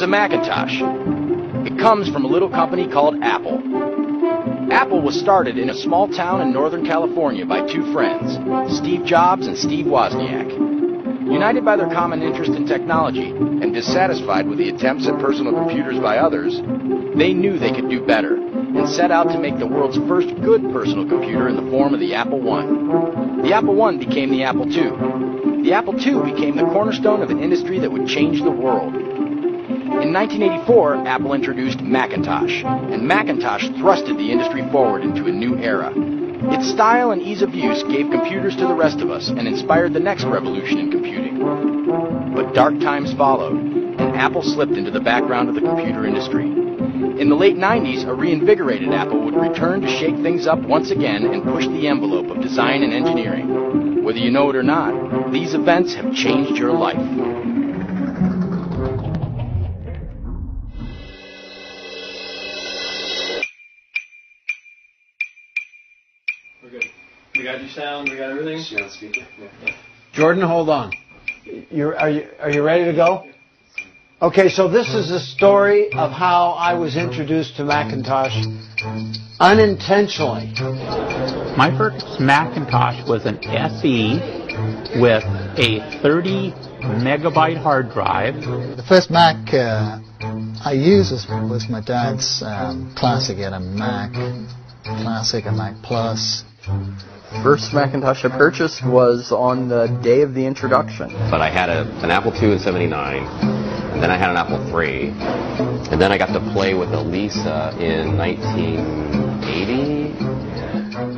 a Macintosh? It comes from a little company called Apple. Apple was started in a small town in Northern California by two friends, Steve Jobs and Steve Wozniak. United by their common interest in technology and dissatisfied with the attempts at personal computers by others, they knew they could do better and set out to make the world's first good personal computer in the form of the Apple I. The Apple I became the Apple II. The Apple II became the cornerstone of an industry that would change the world. In 1984, Apple introduced Macintosh, and Macintosh thrusted the industry forward into a new era. Its style and ease of use gave computers to the rest of us and inspired the next revolution in computing. But dark times followed, and Apple slipped into the background of the computer industry. In the late 90s, a reinvigorated Apple would return to shake things up once again and push the envelope of design and engineering. Whether you know it or not, these events have changed your life. We're good. We got your sound, we got everything? Sound speaker. Yeah. Jordan, hold on. Are you ready to go? Okay, so this is a story of how I was introduced to Macintosh unintentionally. My first Macintosh was an SE with a 30 megabyte hard drive. The first Mac I used was my dad's Classic. He had a Mac Classic, a Mac Plus. First Macintosh I purchased was on the day of the introduction. But I had an Apple II in '79, and then I had an Apple III, and then I got to play with a Lisa in 1980.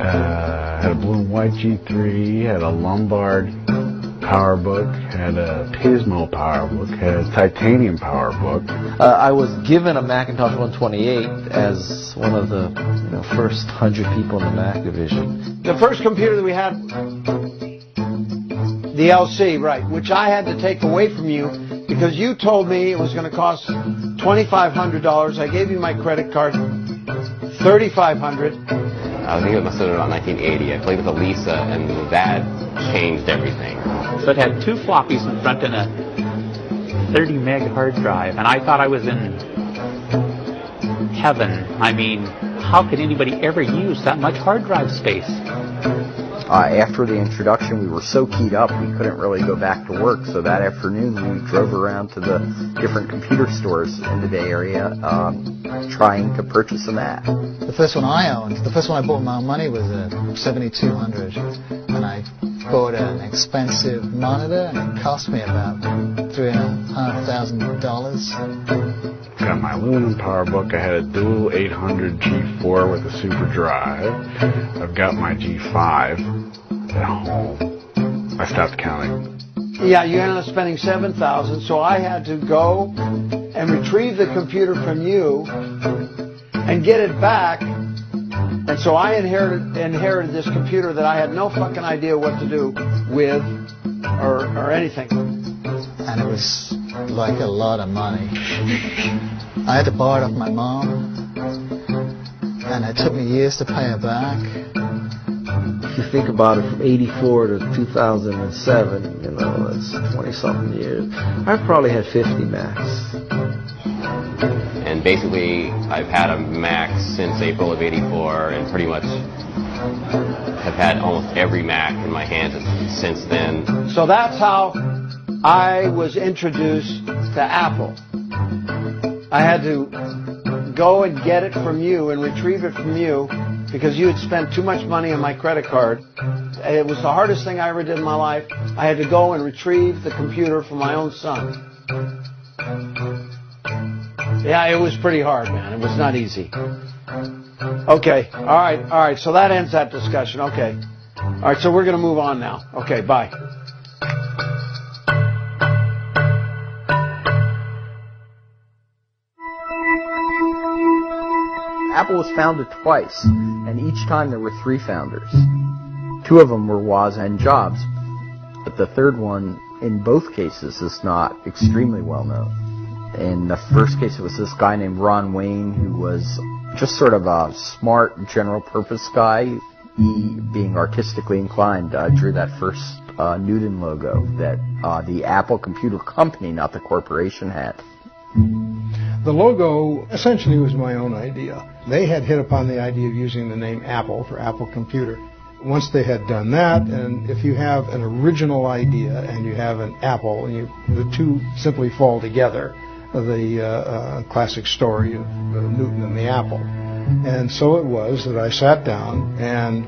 Had a blue and white G3, had a Lombard PowerBook, had a Pismo PowerBook, had a Titanium PowerBook. I was given a Macintosh 128 as one of the first 100 people in the Mac division. The first computer that we had, the LC, right, which I had to take away from you because you told me it was going to cost $2,500. I gave you my credit card, $3,500. I think it must have been about 1980. I played with a Lisa, and that changed everything. So it had two floppies in front and a 30 meg hard drive, and I thought I was in heaven. I mean, how could anybody ever use that much hard drive space? After the introduction, we were so keyed up we couldn't really go back to work. So that afternoon, we drove around to the different computer stores in the Bay Area trying to purchase a Mac. The first one I owned, the first one I bought with my own money was a 7200, and I bought an expensive monitor, and it cost me about $3,500. Got my aluminum PowerBook. I had a dual 800 G4 with a super drive. I've got my G5 at home. I stopped counting. Yeah, you ended up spending $7,000, so I had to go and retrieve the computer from you and get it back. And so I inherited this computer that I had no fucking idea what to do with or anything. And it was like a lot of money. I had to borrow it off my mom, and it took me years to pay her back. If you think about it, from 84 to 2007, that's 20-something years. I've probably had 50 Macs. And basically, I've had a Mac since April of '84, and pretty much have had almost every Mac in my hands since then. So that's how I was introduced to Apple. I had to go and get it from you and retrieve it from you because you had spent too much money on my credit card. It was the hardest thing I ever did in my life. I had to go and retrieve the computer from my own son. Yeah, it was pretty hard, man. It was not easy. Okay, all right. So that ends that discussion. Okay. All right, so we're going to move on now. Okay, bye. Apple was founded twice, and each time there were three founders. Two of them were Woz and Jobs, but the third one, in both cases, is not extremely well known. In the first case, it was this guy named Ron Wayne, who was just sort of a smart, general-purpose guy. He, being artistically inclined, drew that first Newton logo that the Apple Computer Company, not the corporation, had. The logo essentially was my own idea. They had hit upon the idea of using the name Apple for Apple Computer. Once they had done that, and if you have an original idea and you have an apple, and the two simply fall together, the classic story of Newton and the apple. And so it was that I sat down and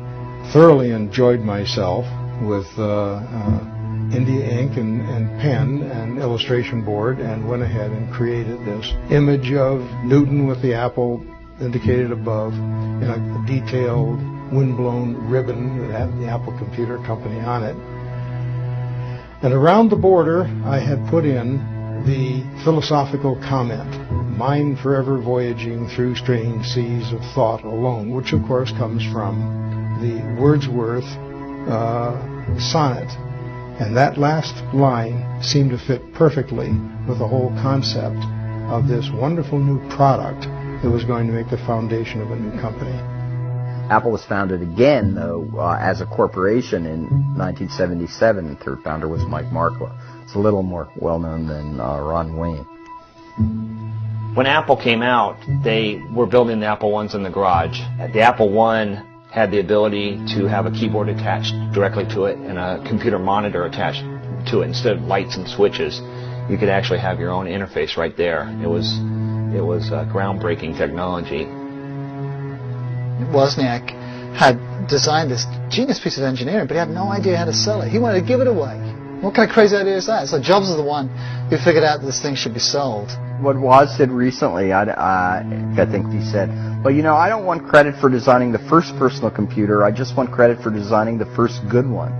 thoroughly enjoyed myself with India ink and pen and illustration board, and went ahead and created this image of Newton with the apple indicated above in a detailed windblown ribbon that had the Apple Computer Company on it. And around the border I had put in the philosophical comment, mind forever voyaging through strange seas of thought alone, which of course comes from the Wordsworth sonnet. And that last line seemed to fit perfectly with the whole concept of this wonderful new product that was going to make the foundation of a new company. Apple was founded again, though, as a corporation in 1977. The third founder was Mike Markla. It's a little more well-known than Ron Wayne. When Apple came out, they were building the Apple I's in the garage. The Apple I had the ability to have a keyboard attached directly to it and a computer monitor attached to it. Instead of lights and switches, you could actually have your own interface right there. It was groundbreaking technology. Wozniak had designed this genius piece of engineering, but he had no idea how to sell it. He wanted to give it away. What kind of crazy idea is that? So Jobs is the one who figured out that this thing should be sold. What Woz said recently, I think he said, well, you know, I don't want credit for designing the first personal computer. I just want credit for designing the first good one.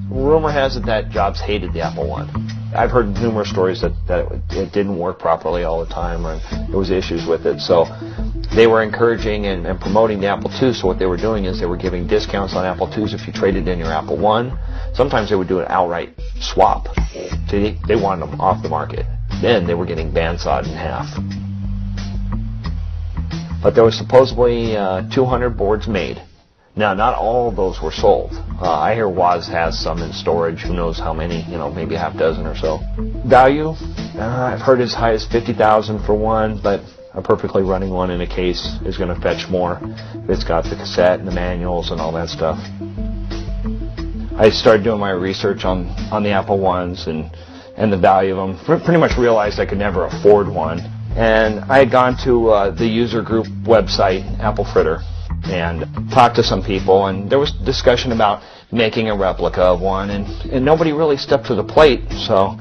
Rumor has it that Jobs hated the Apple I. I've heard numerous stories that it didn't work properly all the time, or there was issues with it. So they were encouraging and promoting the Apple II. So what they were doing is they were giving discounts on Apple IIs if you traded in your Apple I. Sometimes they would do an outright swap. They wanted them off the market. Then they were getting bandsawed in half. But there was supposedly 200 boards made. Now, not all of those were sold. I hear Woz has some in storage. Who knows how many? Maybe a half dozen or so. Value, I've heard as high as $50,000 for one, but a perfectly running one in a case is going to fetch more. It's got the cassette and the manuals and all that stuff. I started doing my research on the Apple I's and the value of them. Pretty much realized I could never afford one. And I had gone to the user group website, Apple Fritter, and talked to some people, and there was discussion about making a replica of one, and nobody really stepped to the plate, so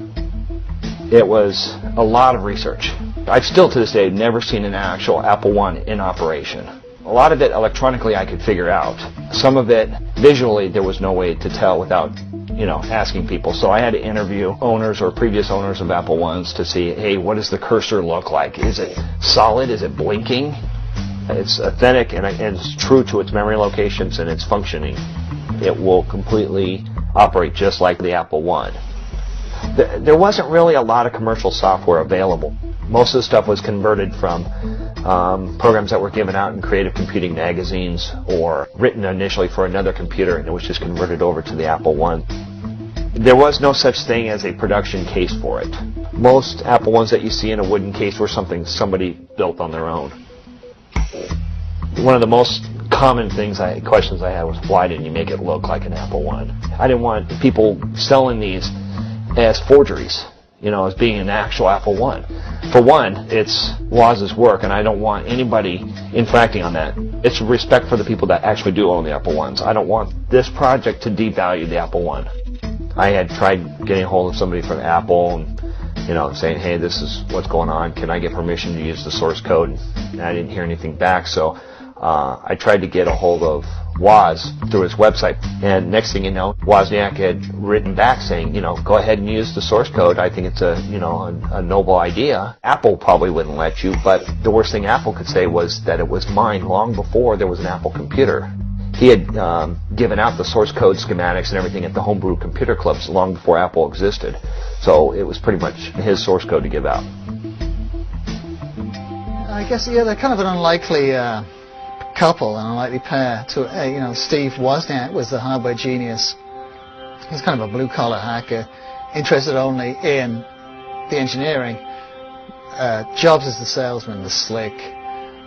it was a lot of research. I've still to this day never seen an actual Apple I in operation. A lot of it electronically I could figure out. Some of it visually there was no way to tell without asking people. So I had to interview owners or previous owners of Apple I's to see, hey, what does the cursor look like? Is it solid? Is it blinking? It's authentic and it's true to its memory locations and its functioning. It will completely operate just like the Apple I. There wasn't really a lot of commercial software available. Most of the stuff was converted from programs that were given out in creative computing magazines or written initially for another computer, and it was just converted over to the Apple I. There was no such thing as a production case for it. Most Apple I's that you see in a wooden case were something somebody built on their own. One of the most common questions I had was, why didn't you make it look like an Apple I? I didn't want people selling these as forgeries, as being an actual Apple I. For one, it's Woz's work, and I don't want anybody infracting on that. It's respect for the people that actually do own the Apple I's. I don't want this project to devalue the Apple I. I had tried getting a hold of somebody from Apple and saying, hey, this is what's going on. Can I get permission to use the source code? And I didn't hear anything back, so I tried to get a hold of Woz through his website. And next thing you know, Wozniak had written back saying, go ahead and use the source code. I think it's a noble idea. Apple probably wouldn't let you, but the worst thing Apple could say was that it was mine long before there was an Apple computer. He had given out the source code schematics and everything at the homebrew computer clubs long before Apple existed. So it was pretty much his source code to give out. I guess, yeah, they're kind of an unlikely couple, an unlikely pair. Steve Wozniak was the hardware genius. He's kind of a blue-collar hacker, interested only in the engineering. Jobs is the salesman, the slick,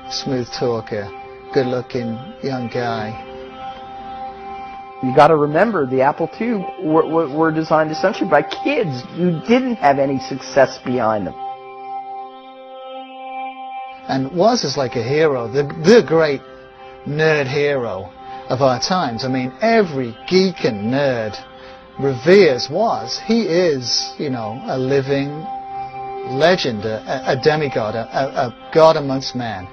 smooth talker, good-looking young guy. You got to remember, the Apple II were designed essentially by kids who didn't have any success behind them. And Woz is like a hero, the great nerd hero of our times. I mean, every geek and nerd reveres Woz. He is, a living legend, a demigod, a god amongst men.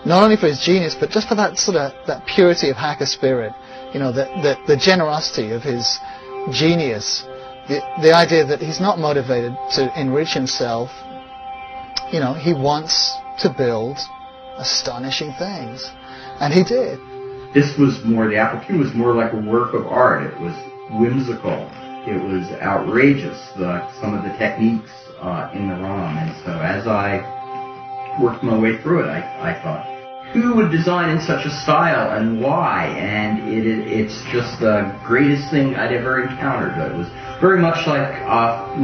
Not only for his genius, but just for that purity of hacker spirit. The generosity of his genius, the idea that he's not motivated to enrich himself. He wants to build astonishing things, and he did. The Apple II was more like a work of art. It was whimsical. It was outrageous, some of the techniques in the ROM. And so as I worked my way through it, I thought, who would design in such a style and why? And it's just the greatest thing I'd ever encountered. It was very much like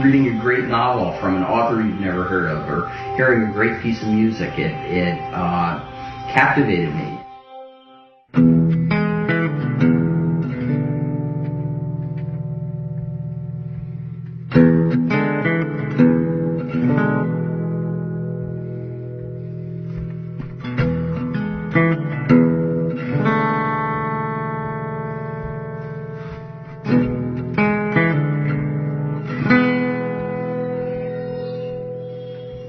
reading a great novel from an author you've never heard of, or hearing a great piece of music. It captivated me.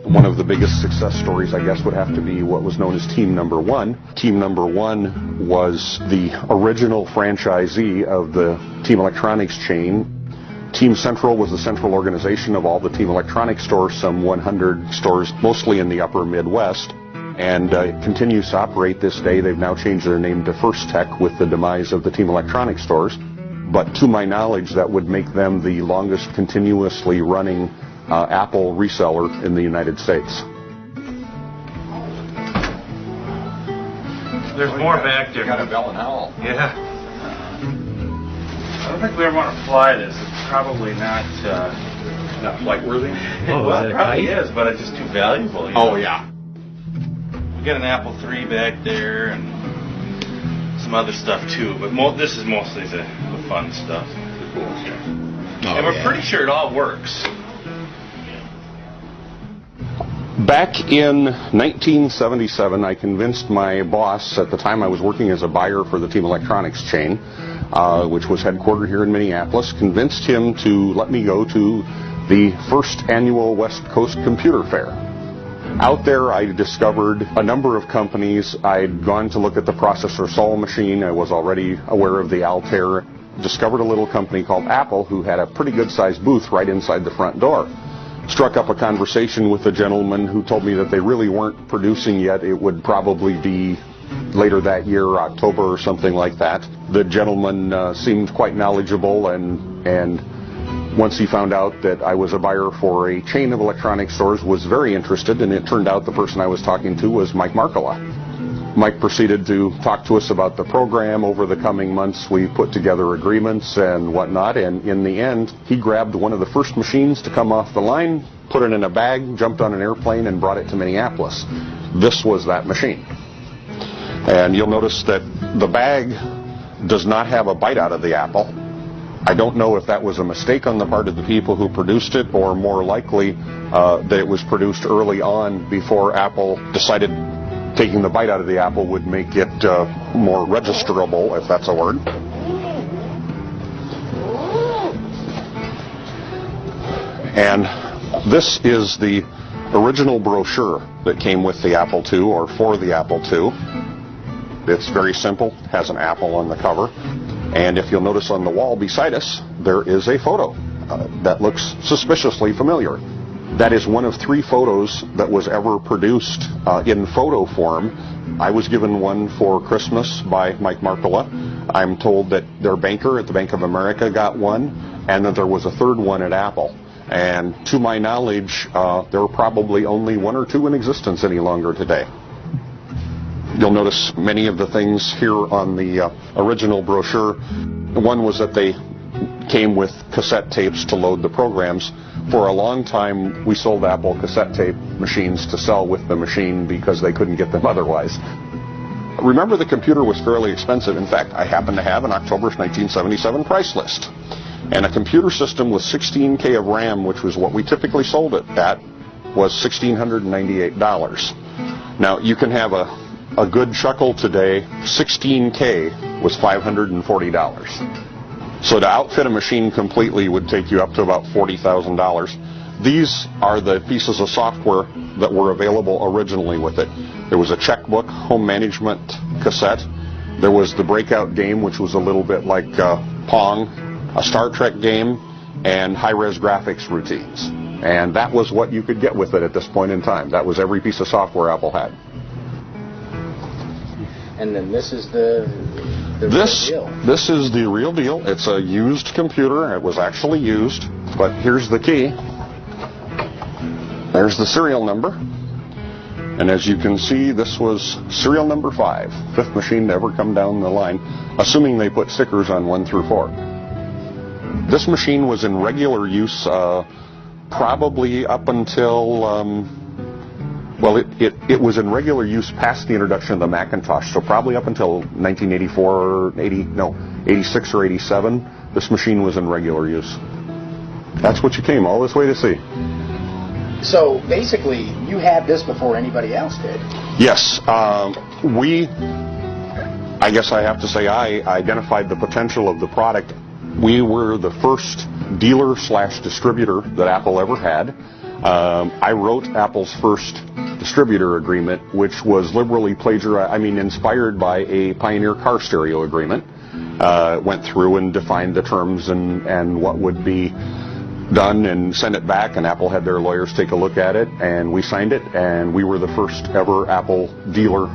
One of the biggest success stories, I guess, would have to be what was known as Team Number One. Team Number One was the original franchisee of the Team Electronics chain. Team Central was the central organization of all the Team Electronics stores, some 100 stores, mostly in the upper Midwest, and it continues to operate this day. They've now changed their name to First Tech with the demise of the Team Electronics stores. But to my knowledge, that would make them the longest continuously running Apple reseller in the United States. There's more back there. Got a Bell and Howell. Yeah. I don't think we ever want to fly this. It's probably not flight worthy. Well, it probably is, but it's just too valuable. Oh yeah. We got an Apple III back there and some other stuff too, but this is mostly the fun stuff. The cool stuff. And we're pretty sure it all works. Back in 1977, I convinced my boss, at the time I was working as a buyer for the Team Electronics chain, which was headquartered here in Minneapolis, convinced him to let me go to the first annual West Coast Computer Fair. Out there I discovered a number of companies. I'd gone to look at the processor Sol machine. I was already aware of the Altair. Discovered a little company called Apple who had a pretty good sized booth right inside the front door. Struck up a conversation with a gentleman who told me that they really weren't producing yet. It would probably be later that year, October or something like that. The gentleman seemed quite knowledgeable, and once he found out that I was a buyer for a chain of electronic stores, was very interested, and it turned out the person I was talking to was Mike Markkula. Mike proceeded to talk to us about the program. Over the coming months, we put together agreements and whatnot, and in the end, he grabbed one of the first machines to come off the line, put it in a bag, jumped on an airplane, and brought it to Minneapolis. This was that machine. And you'll notice that the bag does not have a bite out of the apple. I don't know if that was a mistake on the part of the people who produced it, or more likely that it was produced early on before Apple decided taking the bite out of the apple would make it more registerable, if that's a word. And this is the original brochure that came with the Apple II, or for the Apple II. It's very simple, has an apple on the cover. And if you'll notice on the wall beside us, there is a photo that looks suspiciously familiar. That is one of 3 photos that was ever produced in photo form. I was given one for Christmas by Mike Markkula. I'm told that their banker at the Bank of America got one, and that there was a third one at Apple. And to my knowledge, there are probably only 1 or 2 in existence any longer today. You'll notice many of the things here on the original brochure. One was that they came with cassette tapes to load the programs. For a long time, we sold Apple cassette tape machines to sell with the machine because they couldn't get them otherwise. Remember, the computer was fairly expensive. In fact, I happen to have an October 1977 price list. And a computer system with 16K of RAM, which was what we typically sold it at, was $1,698. Now, you can have a good chuckle today. 16K was $540. So to outfit a machine completely would take you up to about $40,000. These are the pieces of software that were available originally with it. There was a checkbook, home management cassette. There was the breakout game, which was a little bit like Pong, a Star Trek game, and high-res graphics routines. And that was what you could get with it at this point in time. That was every piece of software Apple had. And then this is the real deal. This is the real deal. It's a used computer. It was actually used. But here's the key. There's the serial number. And as you can see, this was serial number 5. 5th machine to ever come down the line, assuming they put stickers on 1 through 4. This machine was in regular use probably up until... Well, it was in regular use past the introduction of the Macintosh, so probably up until 1986 or 87, this machine was in regular use. That's what you came all this way to see. So basically, you had this before anybody else did. Yes, I guess I have to say I identified the potential of the product. We were the first dealer/distributor that Apple ever had. I wrote Apple's first distributor agreement, which was liberally inspired by a Pioneer car stereo agreement. Went through and defined the terms and what would be done and sent it back, and Apple had their lawyers take a look at it, and we signed it, and we were the first ever Apple dealer.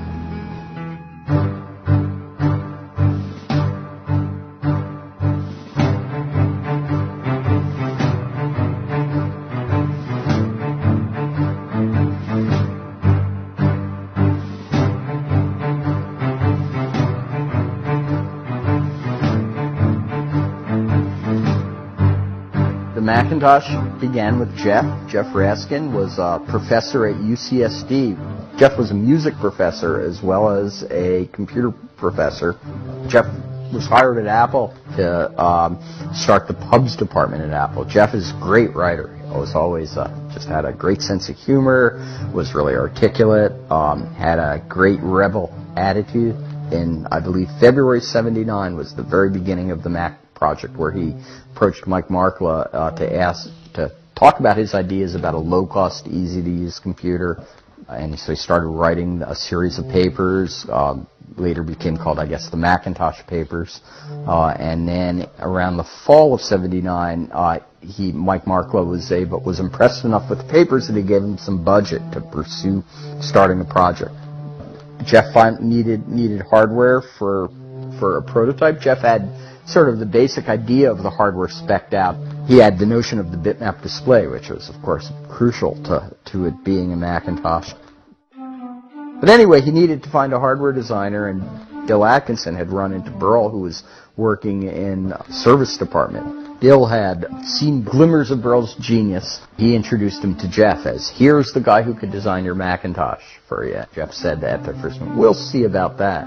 Macintosh began with Jeff. Jeff Raskin was a professor at UCSD. Jeff was a music professor as well as a computer professor. Jeff was hired at Apple to start the pubs department at Apple. Jeff is a great writer. He was always just had a great sense of humor, was really articulate, had a great rebel attitude. In, I believe, February '79 was the very beginning of the Mac project, where he approached Mike Markla to talk about his ideas about a low-cost, easy-to-use computer. And so he started writing a series of papers, later became called, I guess, the Macintosh Papers. And then around the fall of '79, Mike Markla was impressed enough with the papers that he gave him some budget to pursue starting the project. Jeff needed hardware for a prototype. Jeff had sort of the basic idea of the hardware spec'd out. He had the notion of the bitmap display, which was, of course, crucial to it being a Macintosh. But anyway, he needed to find a hardware designer, and Bill Atkinson had run into Burl, who was working in service department. Bill had seen glimmers of Burl's genius. He introduced him to Jeff as, here's the guy who could design your Macintosh for you. Jeff said at the first one, we'll see about that.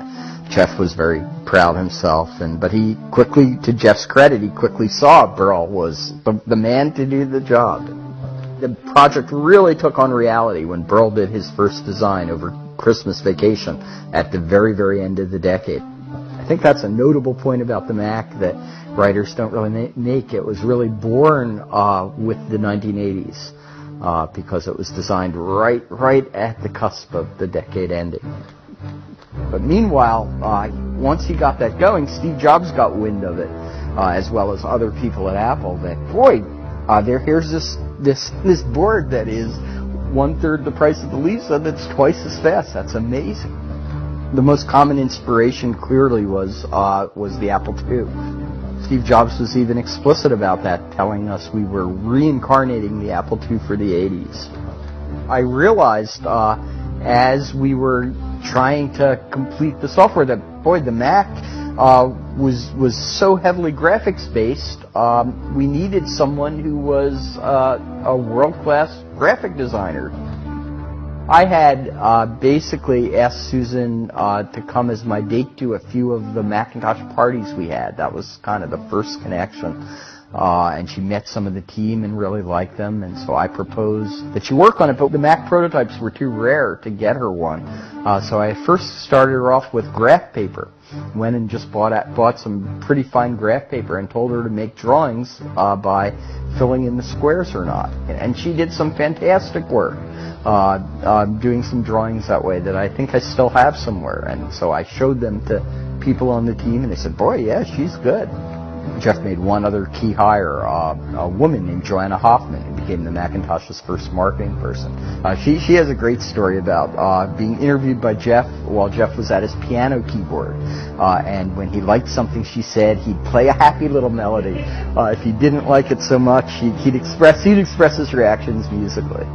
Jeff was very proud himself, but he quickly, to Jeff's credit, he quickly saw Burl was the man to do the job. The project really took on reality when Burl did his first design over Christmas vacation at the very, very end of the decade. I think that's a notable point about the Mac that writers don't really make. It was really born with the 1980s because it was designed right at the cusp of the decade ending. But meanwhile, once he got that going, Steve Jobs got wind of it, as well as other people at Apple. That here's this board that is 1/3 the price of the Lisa. That's twice as fast. That's amazing. The most common inspiration clearly was the Apple II. Steve Jobs was even explicit about that, telling us we were reincarnating the Apple II for the 80s. I realized as we were trying to complete the software. The Mac was so heavily graphics based. We needed someone who was a world-class graphic designer. I had basically asked Susan to come as my date to a few of the Macintosh parties we had. That was kind of the first connection. And she met some of the team and really liked them, and so I proposed that she work on it, but the Mac prototypes were too rare to get her one. So I first started her off with graph paper. Went and just bought some pretty fine graph paper and told her to make drawings by filling in the squares or not. And she did some fantastic work doing some drawings that way that I think I still have somewhere. And so I showed them to people on the team, and they said, "Boy, yeah, she's good." Jeff made one other key hire, a woman named Joanna Hoffman, who became the Macintosh's first marketing person. She has a great story about being interviewed by Jeff while Jeff was at his piano keyboard. And when he liked something she said, he'd play a happy little melody. If he didn't like it so much, he'd express his reactions musically.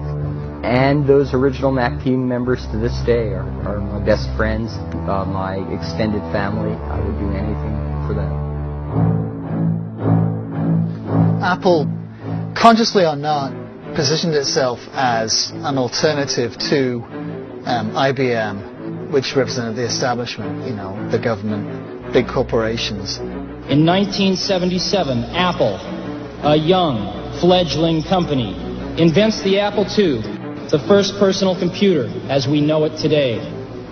And those original Mac team members to this day are my best friends, my extended family. I would do anything for them. Apple, consciously or not, positioned itself as an alternative to IBM, which represented the establishment, the government, big corporations. In 1977, Apple, a young, fledgling company, invents the Apple II, the first personal computer as we know it today.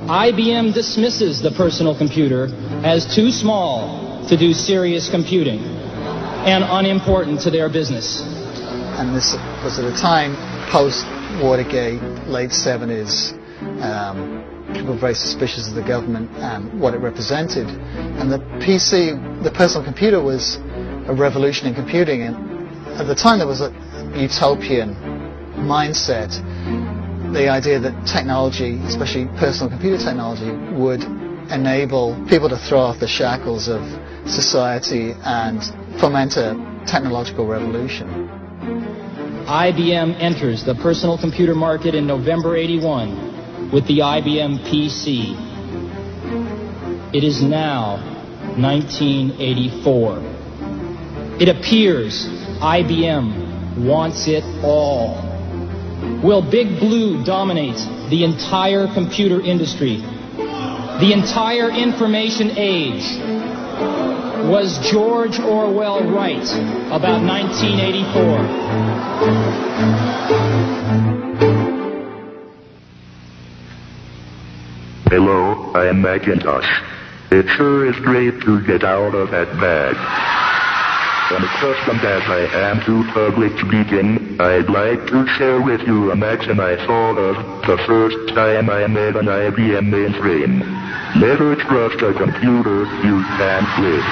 IBM dismisses the personal computer as too small to do serious computing and unimportant to their business. And this was at a time post-Watergate, late 70s. People were very suspicious of the government and what it represented. And the PC, the personal computer, was a revolution in computing. And at the time there was a utopian mindset. The idea that technology, especially personal computer technology, would enable people to throw off the shackles of society and foment a technological revolution. IBM enters the personal computer market in November '81 with the IBM PC. It is now 1984. It appears IBM wants it all. Will Big Blue dominate the entire computer industry? The entire information age? Was George Orwell right about 1984? Hello, I am Macintosh. It sure is great to get out of that bag. And accustomed as I am to public speaking, I'd like to share with you a maxim I thought of the first time I met an IBM mainframe. Never trust a computer you can't live.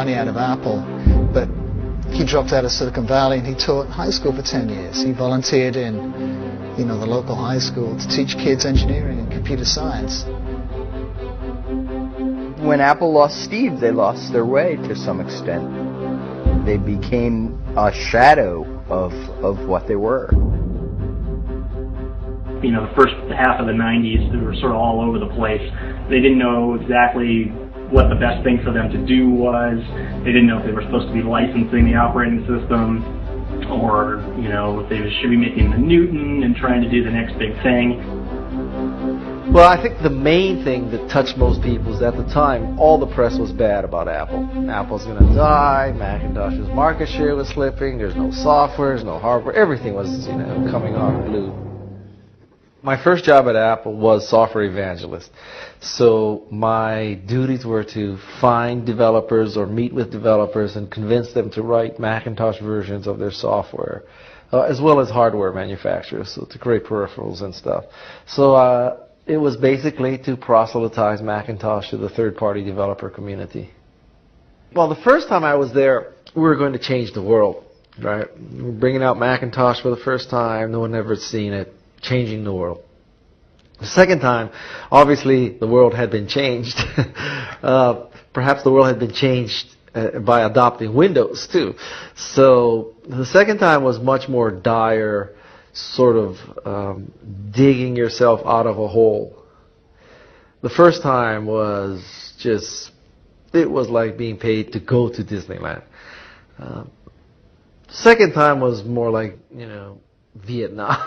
Out of Apple, but he dropped out of Silicon Valley and he taught high school for 10 years. He volunteered in, the local high school to teach kids engineering and computer science. When Apple lost Steve, they lost their way to some extent. They became a shadow of what they were. The first half of the 90s, they were sort of all over the place. They didn't know exactly what the best thing for them to do was. They didn't know if they were supposed to be licensing the operating system or, if they should be making the Newton and trying to do the next big thing. Well, I think the main thing that touched most people is at the time, all the press was bad about Apple. Apple's going to die, Macintosh's market share was slipping, there's no software, there's no hardware, everything was, coming off blue. My first job at Apple was software evangelist. So my duties were to find developers or meet with developers and convince them to write Macintosh versions of their software, as well as hardware manufacturers, so to create peripherals and stuff. So It was basically to proselytize Macintosh to the third-party developer community. Well, the first time I was there, we were going to change the world, right? We were bringing out Macintosh for the first time. No one had ever seen it. Changing the world. The second time, obviously, the world had been changed. Perhaps the world had been changed by adopting Windows, too. So the second time was much more dire, sort of digging yourself out of a hole. The first time was just, it was like being paid to go to Disneyland. Second time was more like, Vietnam.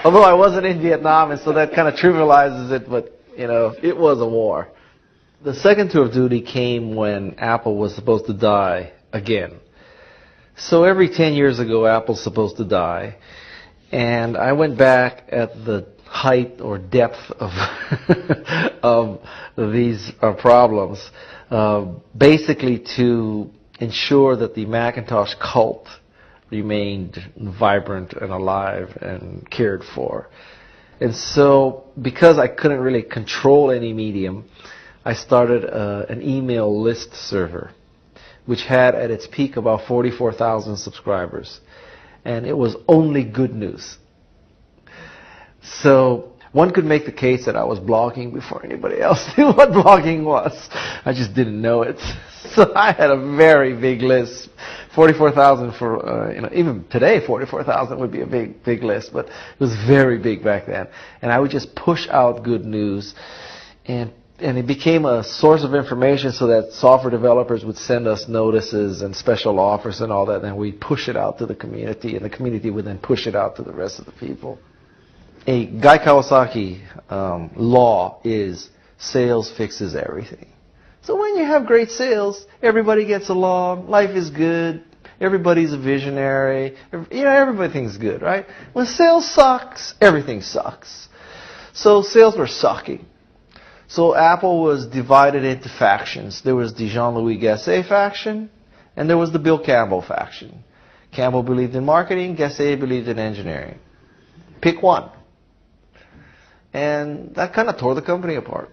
Although I wasn't in Vietnam, and so that kind of trivializes it, but, it was a war. The second tour of duty came when Apple was supposed to die again. So every 10 years ago, Apple's supposed to die. And I went back at the height or depth of of these problems, basically to ensure that the Macintosh cult remained vibrant and alive and cared for. And so, because I couldn't really control any medium, I started an email list server, which had at its peak about 44,000 subscribers. And it was only good news. So one could make the case that I was blogging before anybody else knew what blogging was. I just didn't know it. So I had a very big list. 44,000 for, even today 44,000 would be a big list, but it was very big back then. And I would just push out good news, and it became a source of information so that software developers would send us notices and special offers and all that, and we'd push it out to the community, and the community would then push it out to the rest of the people. A Guy Kawasaki law is sales fixes everything. So when you have great sales, everybody gets along, life is good, everybody's a visionary, everything's good, right? When sales sucks, everything sucks. So sales were sucking. So Apple was divided into factions. There was the Jean-Louis Gasset faction, and there was the Bill Campbell faction. Campbell believed in marketing, Gasset believed in engineering. Pick one. And that kind of tore the company apart.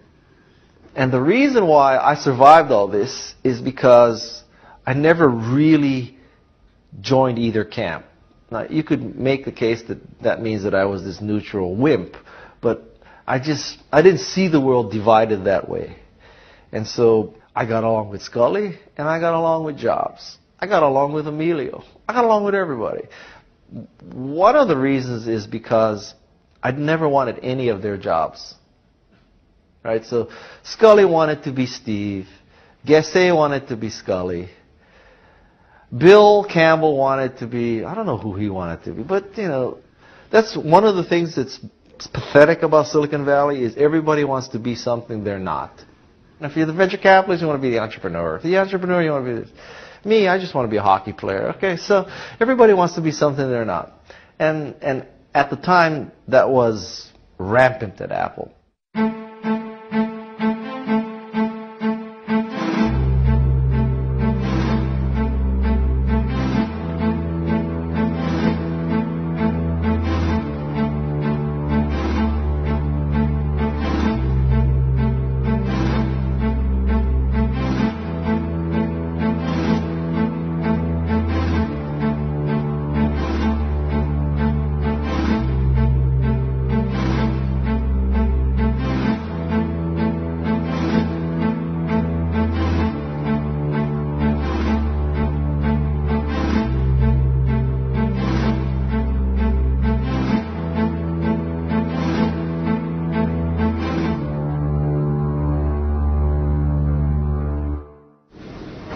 And the reason why I survived all this is because I never really joined either camp. Now, you could make the case that that means that I was this neutral wimp, but I didn't see the world divided that way. And so I got along with Scully, and I got along with Jobs. I got along with Emilio. I got along with everybody. One of the reasons is because I never wanted any of their jobs. Right? So Scully wanted to be Steve. Gasset wanted to be Scully. Bill Campbell wanted to be, I don't know who he wanted to be, but that's one of the things that's pathetic about Silicon Valley is everybody wants to be something they're not. If you're the venture capitalist, you want to be the entrepreneur. If you're the entrepreneur, you want to be this. Me, I just want to be a hockey player. Okay, so everybody wants to be something they're not. And at the time, that was rampant at Apple.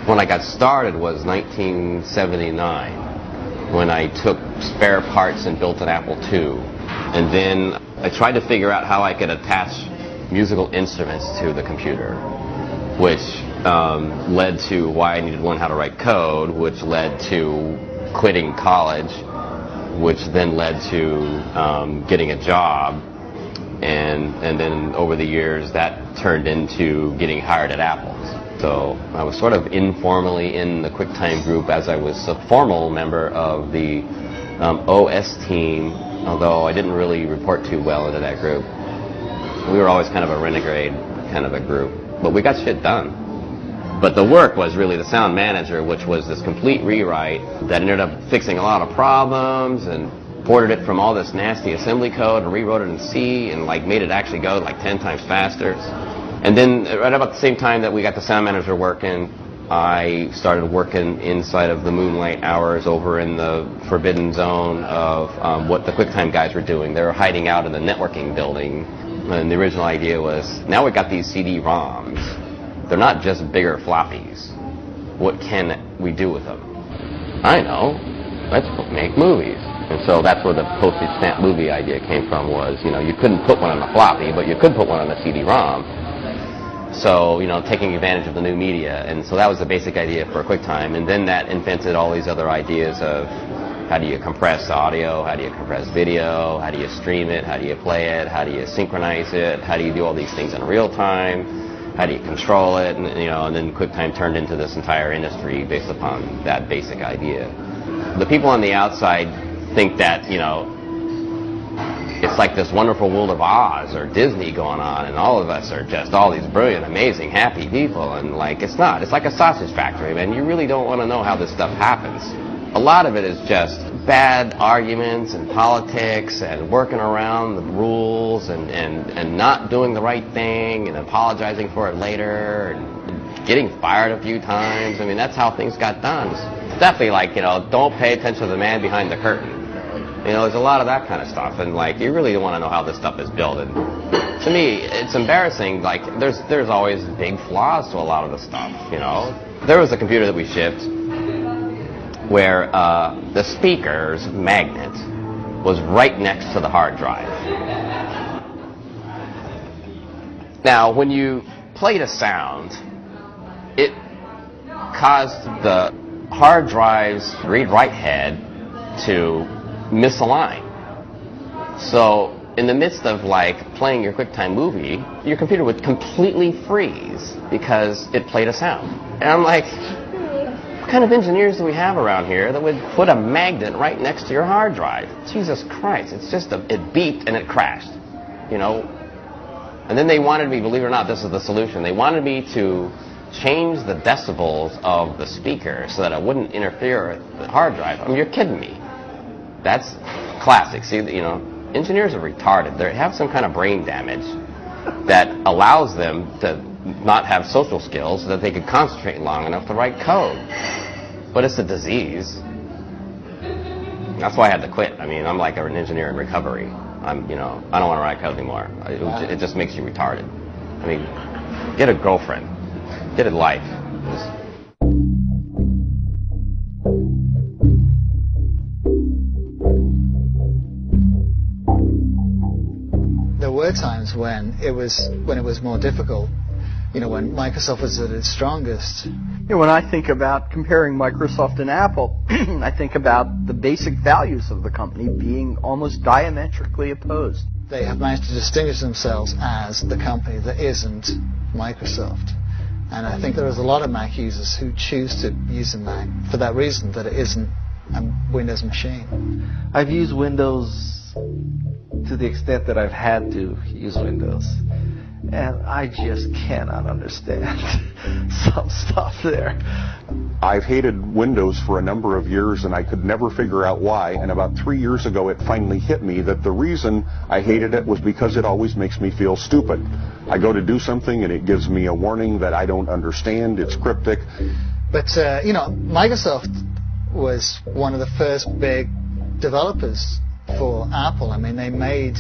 When I got started was 1979, when I took spare parts and built an Apple II. And then I tried to figure out how I could attach musical instruments to the computer, which led to why I needed to learn how to write code, which led to quitting college, which then led to getting a job. And then over the years, that turned into getting hired at Apple. So I was sort of informally in the QuickTime group as I was a formal member of the OS team, although I didn't really report too well into that group. We were always kind of a renegade kind of a group, but we got shit done. But the work was really the sound manager, which was this complete rewrite that ended up fixing a lot of problems and ported it from all this nasty assembly code and rewrote it in C and like made it actually go like 10 times faster. And then right about the same time that we got the sound manager working, I started working inside of the Moonlight Hours over in the forbidden zone of what the QuickTime guys were doing. They were hiding out in the networking building. And the original idea was, now we've got these CD-ROMs. They're not just bigger floppies. What can we do with them? I know. Let's make movies. And so that's where the postage stamp movie idea came from was, you couldn't put one on a floppy, but you could put one on a CD-ROM. So, taking advantage of the new media. And so that was the basic idea for QuickTime. And then that invented all these other ideas of how do you compress audio, how do you compress video, how do you stream it, how do you play it, how do you synchronize it, how do you do all these things in real time, how do you control it, and then QuickTime turned into this entire industry based upon that basic idea. The people on the outside think that, it's like this wonderful world of Oz or Disney going on, and all of us are just all these brilliant, amazing, happy people, and it's not. It's like a sausage factory, man. You really don't want to know how this stuff happens. A lot of it is just bad arguments and politics and working around the rules and not doing the right thing and apologizing for it later and getting fired a few times. I mean, that's how things got done. It's definitely don't pay attention to the man behind the curtain. There's a lot of that kind of stuff, and you really want to know how this stuff is built. And to me, it's embarrassing. There's always big flaws to a lot of the stuff. There was a computer that we shipped where the speaker's magnet was right next to the hard drive. Now, when you played a sound, it caused the hard drive's read-write head to misalign. So in the midst of playing your QuickTime movie, your computer would completely freeze because it played a sound. And I'm like, what kind of engineers do we have around here that would put a magnet right next to your hard drive? Jesus Christ, it's just it beeped and it crashed, And then they wanted me, believe it or not, this is the solution, they wanted me to change the decibels of the speaker so that it wouldn't interfere with the hard drive. I mean, you're kidding me. That's classic. See, engineers are retarded. They have some kind of brain damage that allows them to not have social skills so that they could concentrate long enough to write code. But it's a disease. That's why I had to quit. I mean, I'm like an engineer in recovery. I don't want to write code anymore. It just makes you retarded. I mean, get a girlfriend. Get a life. There were times when it was more difficult, when Microsoft was at its strongest. When I think about comparing Microsoft and Apple, I think about the basic values of the company being almost diametrically opposed. They have managed to distinguish themselves as the company that isn't Microsoft. And I think there is a lot of Mac users who choose to use a Mac for that reason, that it isn't a Windows machine. I've used Windows to the extent that I've had to use Windows. And I just cannot understand some stuff there. I've hated Windows for a number of years, and I could never figure out why. And about 3 years ago, it finally hit me that the reason I hated it was because it always makes me feel stupid. I go to do something, and it gives me a warning that I don't understand. It's cryptic. But, Microsoft was one of the first big developers for Apple. I mean, they made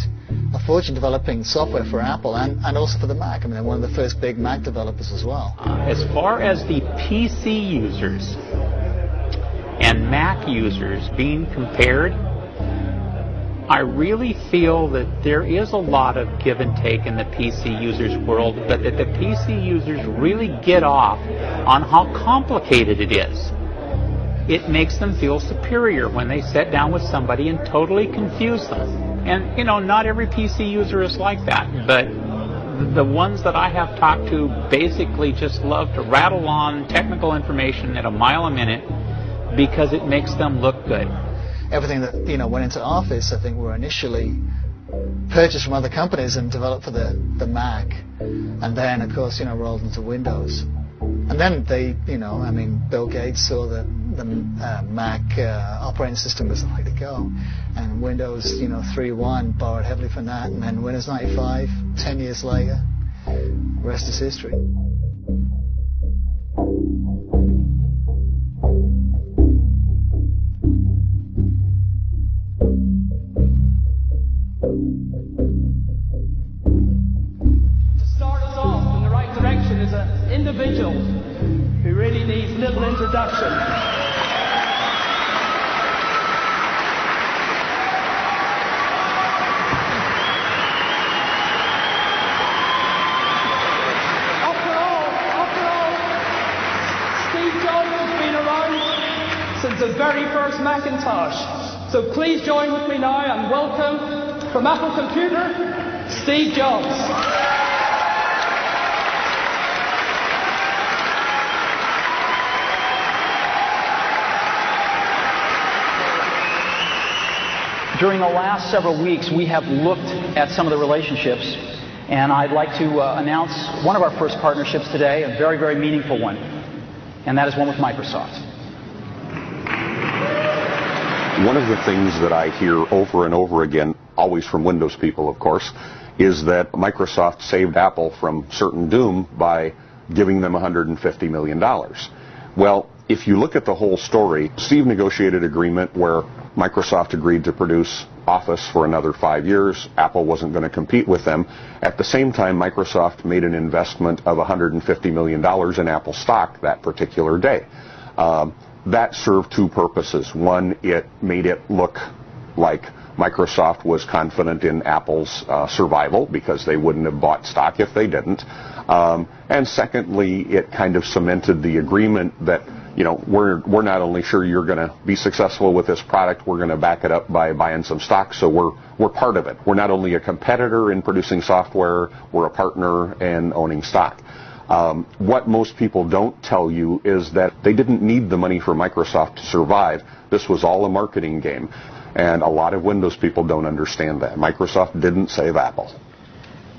a fortune developing software for Apple and also for the Mac. I mean, they're one of the first big Mac developers as well. As far as the PC users and Mac users being compared, I really feel that there is a lot of give and take in the PC users world, but that the PC users really get off on how complicated it is. It makes them feel superior when they sit down with somebody and totally confuse them. And, not every PC user is like that, but the ones that I have talked to basically just love to rattle on technical information at a mile a minute because it makes them look good. everything that went into Office, I think, were initially purchased from other companies and developed for the Mac, and then of course rolled into Windows. And then they, Bill Gates saw that the Mac operating system was the way to go, and Windows 3.1 borrowed heavily from that, and then Windows 95 10 years later. The rest is history. Individual who really needs little introduction. After all, Steve Jobs has been around since the very first Macintosh. So please join with me now and welcome from Apple Computer, Steve Jobs. During the last several weeks, we have looked at some of the relationships, and I'd like to announce one of our first partnerships today, a very, very meaningful one, and that is one with Microsoft. One of the things that I hear over and over again, always from Windows people, of course, is that Microsoft saved Apple from certain doom by giving them $150 million. Well, if you look at the whole story, Steve negotiated an agreement where Microsoft agreed to produce Office for another 5 years. Apple wasn't going to compete with them. At the same time, Microsoft made an investment of $150 million in Apple stock that particular day. That served two purposes. One, it made it look like Microsoft was confident in Apple's survival because they wouldn't have bought stock if they didn't. And secondly, it kind of cemented the agreement that we're not only sure you're going to be successful with this product, we're going to back it up by buying some stock, so we're part of it. We're not only a competitor in producing software, we're a partner in owning stock. What most people don't tell you is that they didn't need the money for Microsoft to survive. This was all a marketing game, and a lot of Windows people don't understand that. Microsoft didn't save Apple.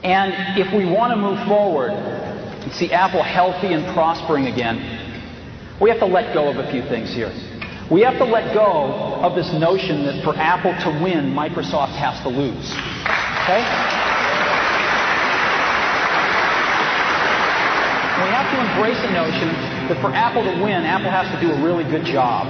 And if we want to move forward and see Apple healthy and prospering again, we have to let go of a few things here. We have to let go of this notion that for Apple to win, Microsoft has to lose. Okay? We have to embrace the notion that for Apple to win, Apple has to do a really good job.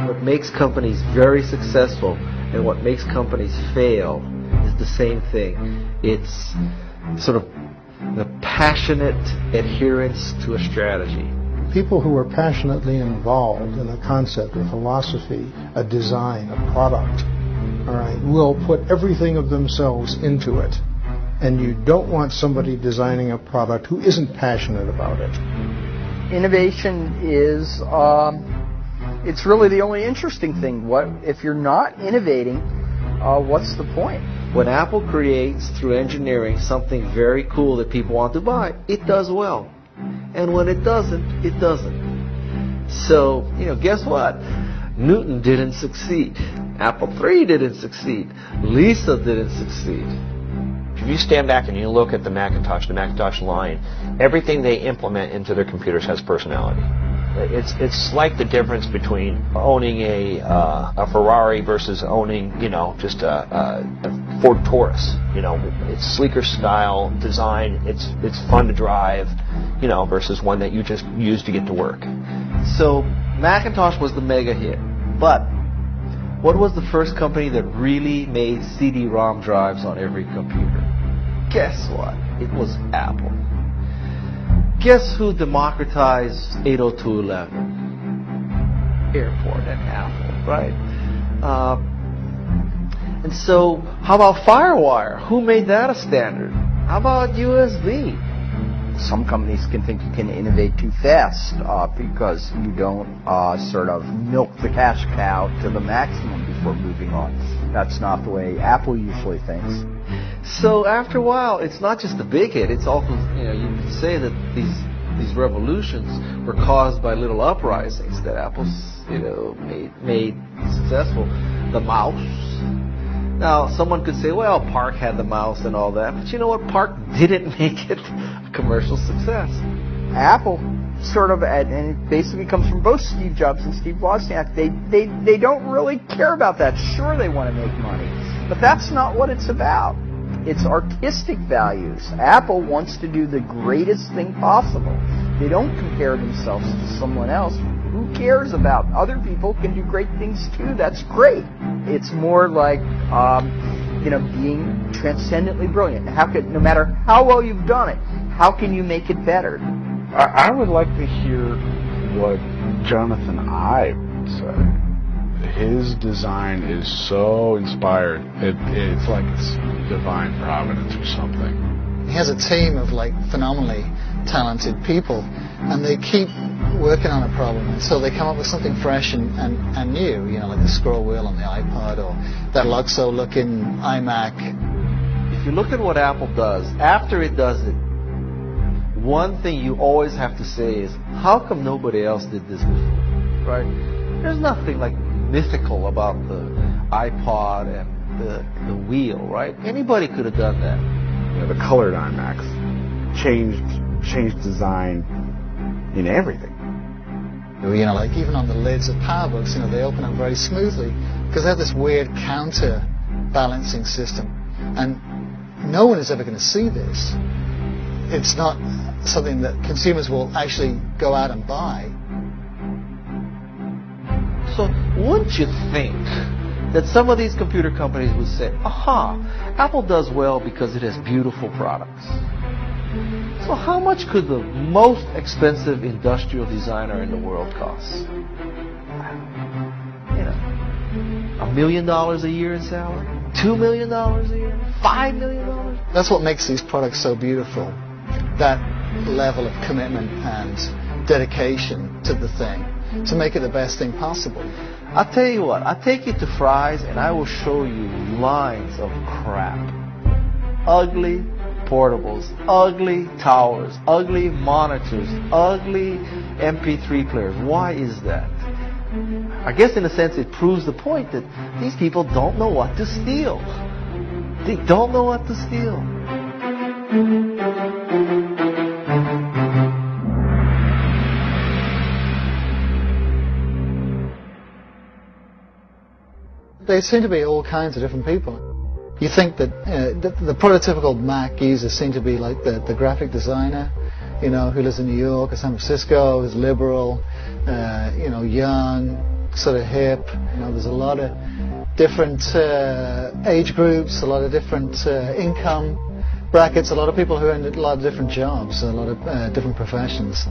What makes companies very successful and what makes companies fail is the same thing. It's sort of the passionate adherence to a strategy. People who are passionately involved in a concept, a philosophy, a design, a product, all right, will put everything of themselves into it. And you don't want somebody designing a product who isn't passionate about it. Innovation is, it's really the only interesting thing. If you're not innovating, what's the point? When Apple creates, through engineering, something very cool that people want to buy, it does well. And when it doesn't, it doesn't. So, guess what? Newton didn't succeed. Apple III didn't succeed. Lisa didn't succeed. you stand back and you look at the Macintosh line, everything they implement into their computers has personality. It's like the difference between owning a Ferrari versus owning, just a Ford Taurus. It's sleeker style, design, it's fun to drive, versus one that you just use to get to work. So Macintosh was the mega hit, but what was the first company that really made CD-ROM drives on every computer? Guess what? It was Apple. Guess who democratized 802.11? Airport and Apple, right? And so, how about FireWire? Who made that a standard? How about USB? Some companies can think you can innovate too fast because you don't sort of milk the cash cow to the maximum before moving on. That's not the way Apple usually thinks. So after a while, it's not just the big hit. It's also, you could say that these revolutions were caused by little uprisings that Apple's, made successful. The mouse. Now, someone could say, well, Park had the mouse and all that, but you know what? Park didn't make it a commercial success. Apple sort of, and it basically comes from both Steve Jobs and Steve Wozniak, they don't really care about that. Sure, they want to make money, but that's not what it's about. It's artistic values. Apple wants to do the greatest thing possible. They don't compare themselves to someone else. Who cares about other people can do great things too? That's great. It's more like, being transcendently brilliant. No matter how well you've done it, how can you make it better? I would like to hear what Jonathan Ive said. His design is so inspired. It's like it's divine providence or something. He has a team of phenomenally talented people, and they keep working on a problem until they come up with something fresh and new, like the scroll wheel on the iPod or that Luxo-looking iMac. If you look at what Apple does, after it does it, one thing you always have to say is, how come nobody else did this before, right? There's nothing mythical about the iPod and the wheel, right? Anybody could have done that. The colored iMacs changed design in everything. Even on the lids of PowerBooks, they open up very smoothly because they have this weird counterbalancing system, and no one is ever going to see this. It's not something that consumers will actually go out and buy. So wouldn't you think that some of these computer companies would say, aha, Apple does well because it has beautiful products. So how much could the most expensive industrial designer in the world cost? $1 million a year in salary? $2 million a year? $5 million? That's what makes these products so beautiful. That level of commitment and dedication to the thing to make it the best thing possible. I'll tell you what, I'll take you to Fry's and I will show you lines of crap. Ugly portables, ugly towers, ugly monitors, ugly MP3 players. Why is that? I guess in a sense it proves the point that these people don't know what to steal. They don't know what to steal. There seem to be all kinds of different people. You think that the prototypical Mac user seem to be like the graphic designer, who lives in New York or San Francisco, who's liberal, young, sort of hip. There's a lot of different age groups, a lot of different income brackets, a lot of people who are in a lot of different jobs, a lot of different professions.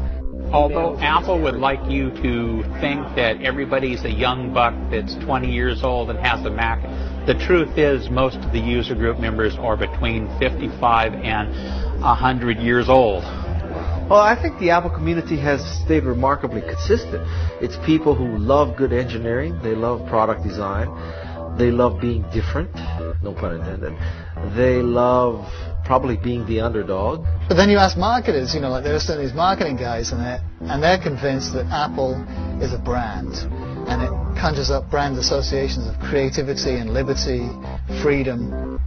Although Apple would like you to think that everybody's a young buck that's 20 years old and has a Mac, the truth is most of the user group members are between 55 and 100 years old. Well, I think the Apple community has stayed remarkably consistent. It's people who love good engineering, they love product design, they love being different, no pun intended. They love probably being the underdog. But then you ask marketers, there's some of these marketing guys, and they're convinced that Apple is a brand, and it conjures up brand associations of creativity and liberty, freedom.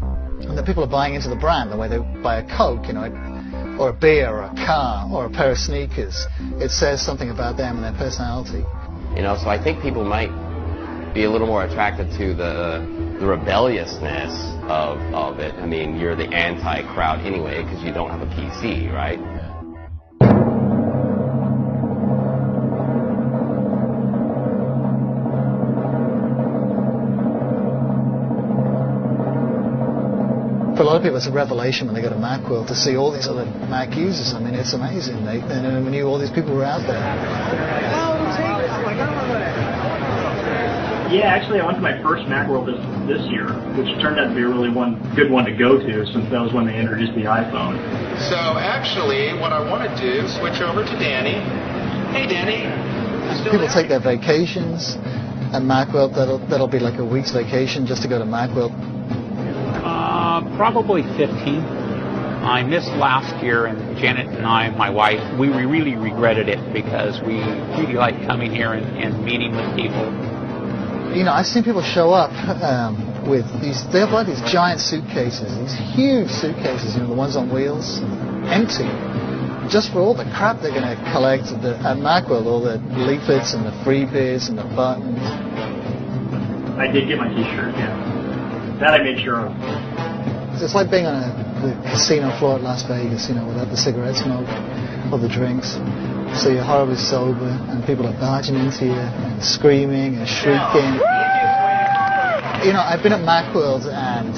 and that people are buying into the brand the way they buy a Coke, you know, or a beer, or a car, or a pair of sneakers. It says something about them and their personality. You know, so I think people might be a little more attracted to the rebelliousness of it. I mean, you're the anti-crowd anyway because you don't have a PC, right? For a lot of people, it's a revelation when they go to Macworld to see all these other Mac users. I mean, it's amazing. They never knew all these people were out there. Yeah, actually, I went to my first Macworld this year, which turned out to be a really good one to go to, since that was when they introduced the iPhone. So actually, what I want to do is switch over to Danny. Hey, Danny. People take their vacations at Macworld. That'll be like a week's vacation just to go to Macworld. Probably 15. I missed last year, and Janet and I, my wife, we really regretted it because we really like coming here and meeting with people. You know, I've seen people show up with they have like these giant suitcases, these huge suitcases, you know, the ones on wheels, empty, just for all the crap they're going to collect at Macworld, all the leaflets and the freebies and the buttons. I did get my T-shirt, yeah. That I made sure of. It's like being on the casino floor at Las Vegas, you know, without the cigarette smoke or the drinks. So you're horribly sober, and people are barging into you and screaming and shrieking. You know, I've been at Macworld, and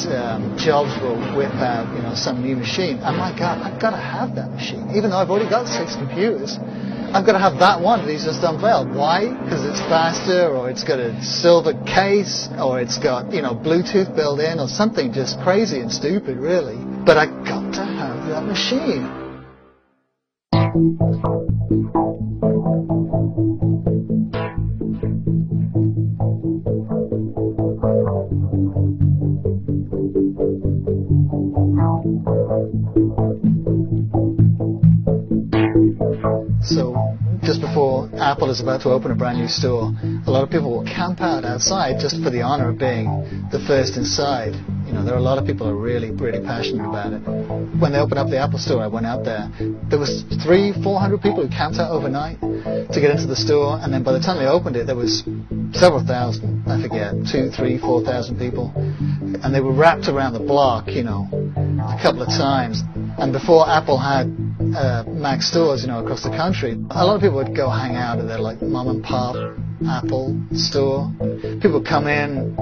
Jobs will whip out, you know, some new machine. And my God, I've got to have that machine. Even though I've already got 6 computers, I've got to have that one that he's just unveiled. Why? Because it's faster, or it's got a silver case, or it's got, you know, Bluetooth built in, or something just crazy and stupid, really. But I got to have that machine. So just before Apple is about to open a brand new store, a lot of people will camp out outside just for the honor of being the first inside. You know, there are a lot of people who are really, really passionate about it. When they opened up the Apple store, I went out there. There was 300-400 people who camped out overnight to get into the store, and then by the time they opened it, there was several thousand, I forget, 2,000, 3,000, 4,000 people. And they were wrapped around the block, you know, a couple of times. And before Apple had Mac stores, you know, across the country, a lot of people would go hang out at their, like, mom and pop Apple store. People would come in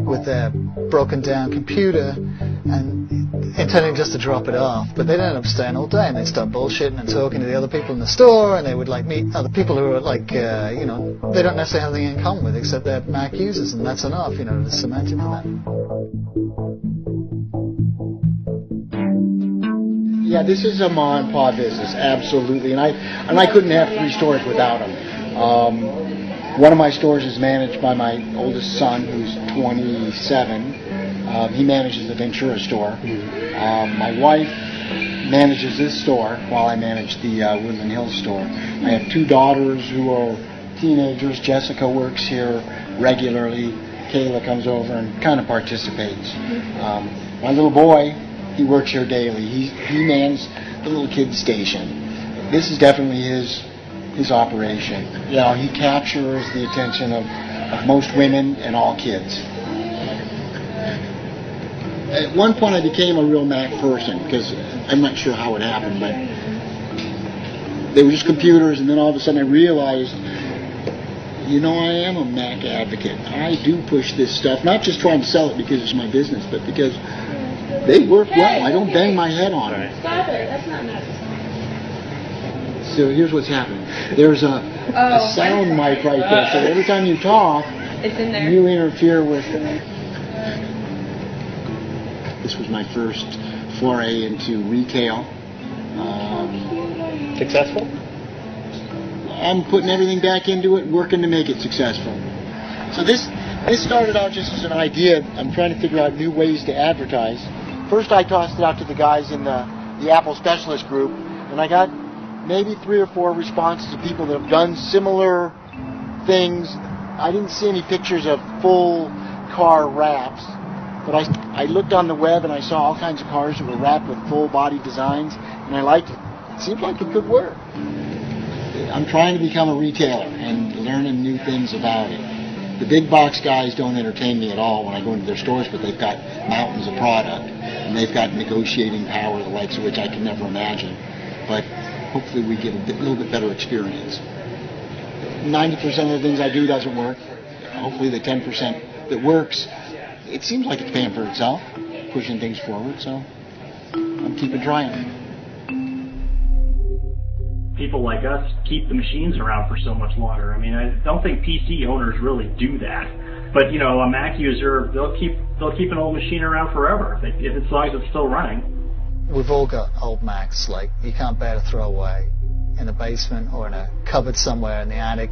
with their broken down computer and intending just to drop it off, but they'd end up staying all day, and they'd start bullshitting and talking to the other people in the store, and they would, like, meet other people who are, like, you know, they don't necessarily have anything in common with except they're Mac users, and that's enough, you know, to cement it for them. Yeah, this is a mom and pop business, absolutely, and I couldn't have 3 stores without them. One of my stores is managed by my oldest son, who's 27. He manages the Ventura store. My wife manages this store while I manage the Woodland Hills store. I have 2 daughters who are teenagers. Jessica works here regularly. Kayla comes over and kind of participates. My little boy, he works here daily. He mans the little kids station. This is definitely his operation. You know, he captures the attention of most women and all kids. At one point I became a real Mac person, because I'm not sure how it happened, but they were just computers, and then all of a sudden I realized, you know, I am a Mac advocate. I do push this stuff, not just trying to sell it because it's my business, but because they work well. I don't bang my head on them. Stop it. That's not nice. So here's what's happening. There's a sound mic right there, so every time you talk, it's in there. You interfere with it. This was my first foray into retail. Successful? I'm putting everything back into it, working to make it successful. So this started out just as an idea. I'm trying to figure out new ways to advertise. First I tossed it out to the guys in the Apple Specialist group, and I got maybe 3 or 4 responses of people that have done similar things. I didn't see any pictures of full car wraps. But I looked on the web and I saw all kinds of cars that were wrapped with full body designs, and I liked it. It seemed like it could work. I'm trying to become a retailer and learning new things about it. The big box guys don't entertain me at all when I go into their stores, but they've got mountains of product, and they've got negotiating power, the likes of which I can never imagine. But hopefully we get a little bit better experience. 90% of the things I do doesn't work. Hopefully the 10% that works, it seems like it's paying for itself, pushing things forward, so I'm keeping trying. People like us keep the machines around for so much longer. I mean, I don't think PC owners really do that. But, you know, a Mac user, they'll keep an old machine around forever, if as long as it's still running. We've all got old Macs, like, you can't bear to throw away in a basement or in a cupboard somewhere in the attic.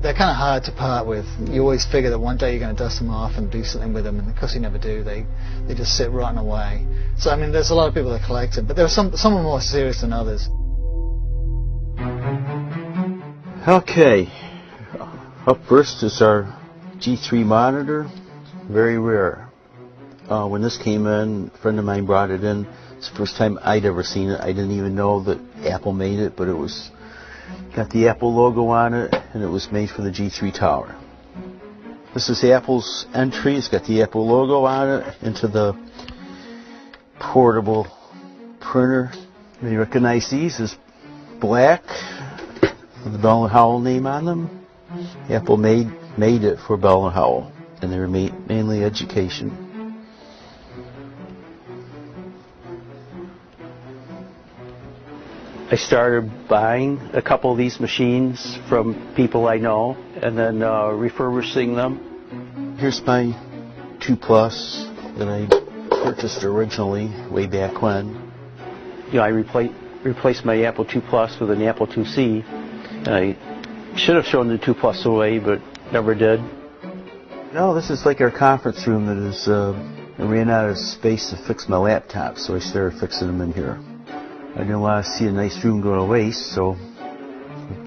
They're kind of hard to part with. You always figure that one day you're going to dust them off and do something with them, and because you never do, they just sit rotting away. So, I mean, there's a lot of people that collect them, but there are some are more serious than others. Okay, up first is our G3 monitor, very rare. When this came in, a friend of mine brought it in. It's the first time I'd ever seen it. I didn't even know that Apple made it, but it was got the Apple logo on it, and it was made for the G3 tower. This is Apple's entry. It's got the Apple logo on it into the portable printer. You recognize these as black, with the Bell & Howell name on them. Apple made it for Bell & Howell, and they were mainly education. I started buying a couple of these machines from people I know, and then refurbishing them. Here's my 2 Plus that I purchased originally way back when. You know, I replaced my Apple II Plus with an Apple IIc. I should have shown the 2 Plus away, but never did. No, this is like our conference room that is, I ran out of space to fix my laptop, so I started fixing them in here. I didn't want to see a nice room go to waste, so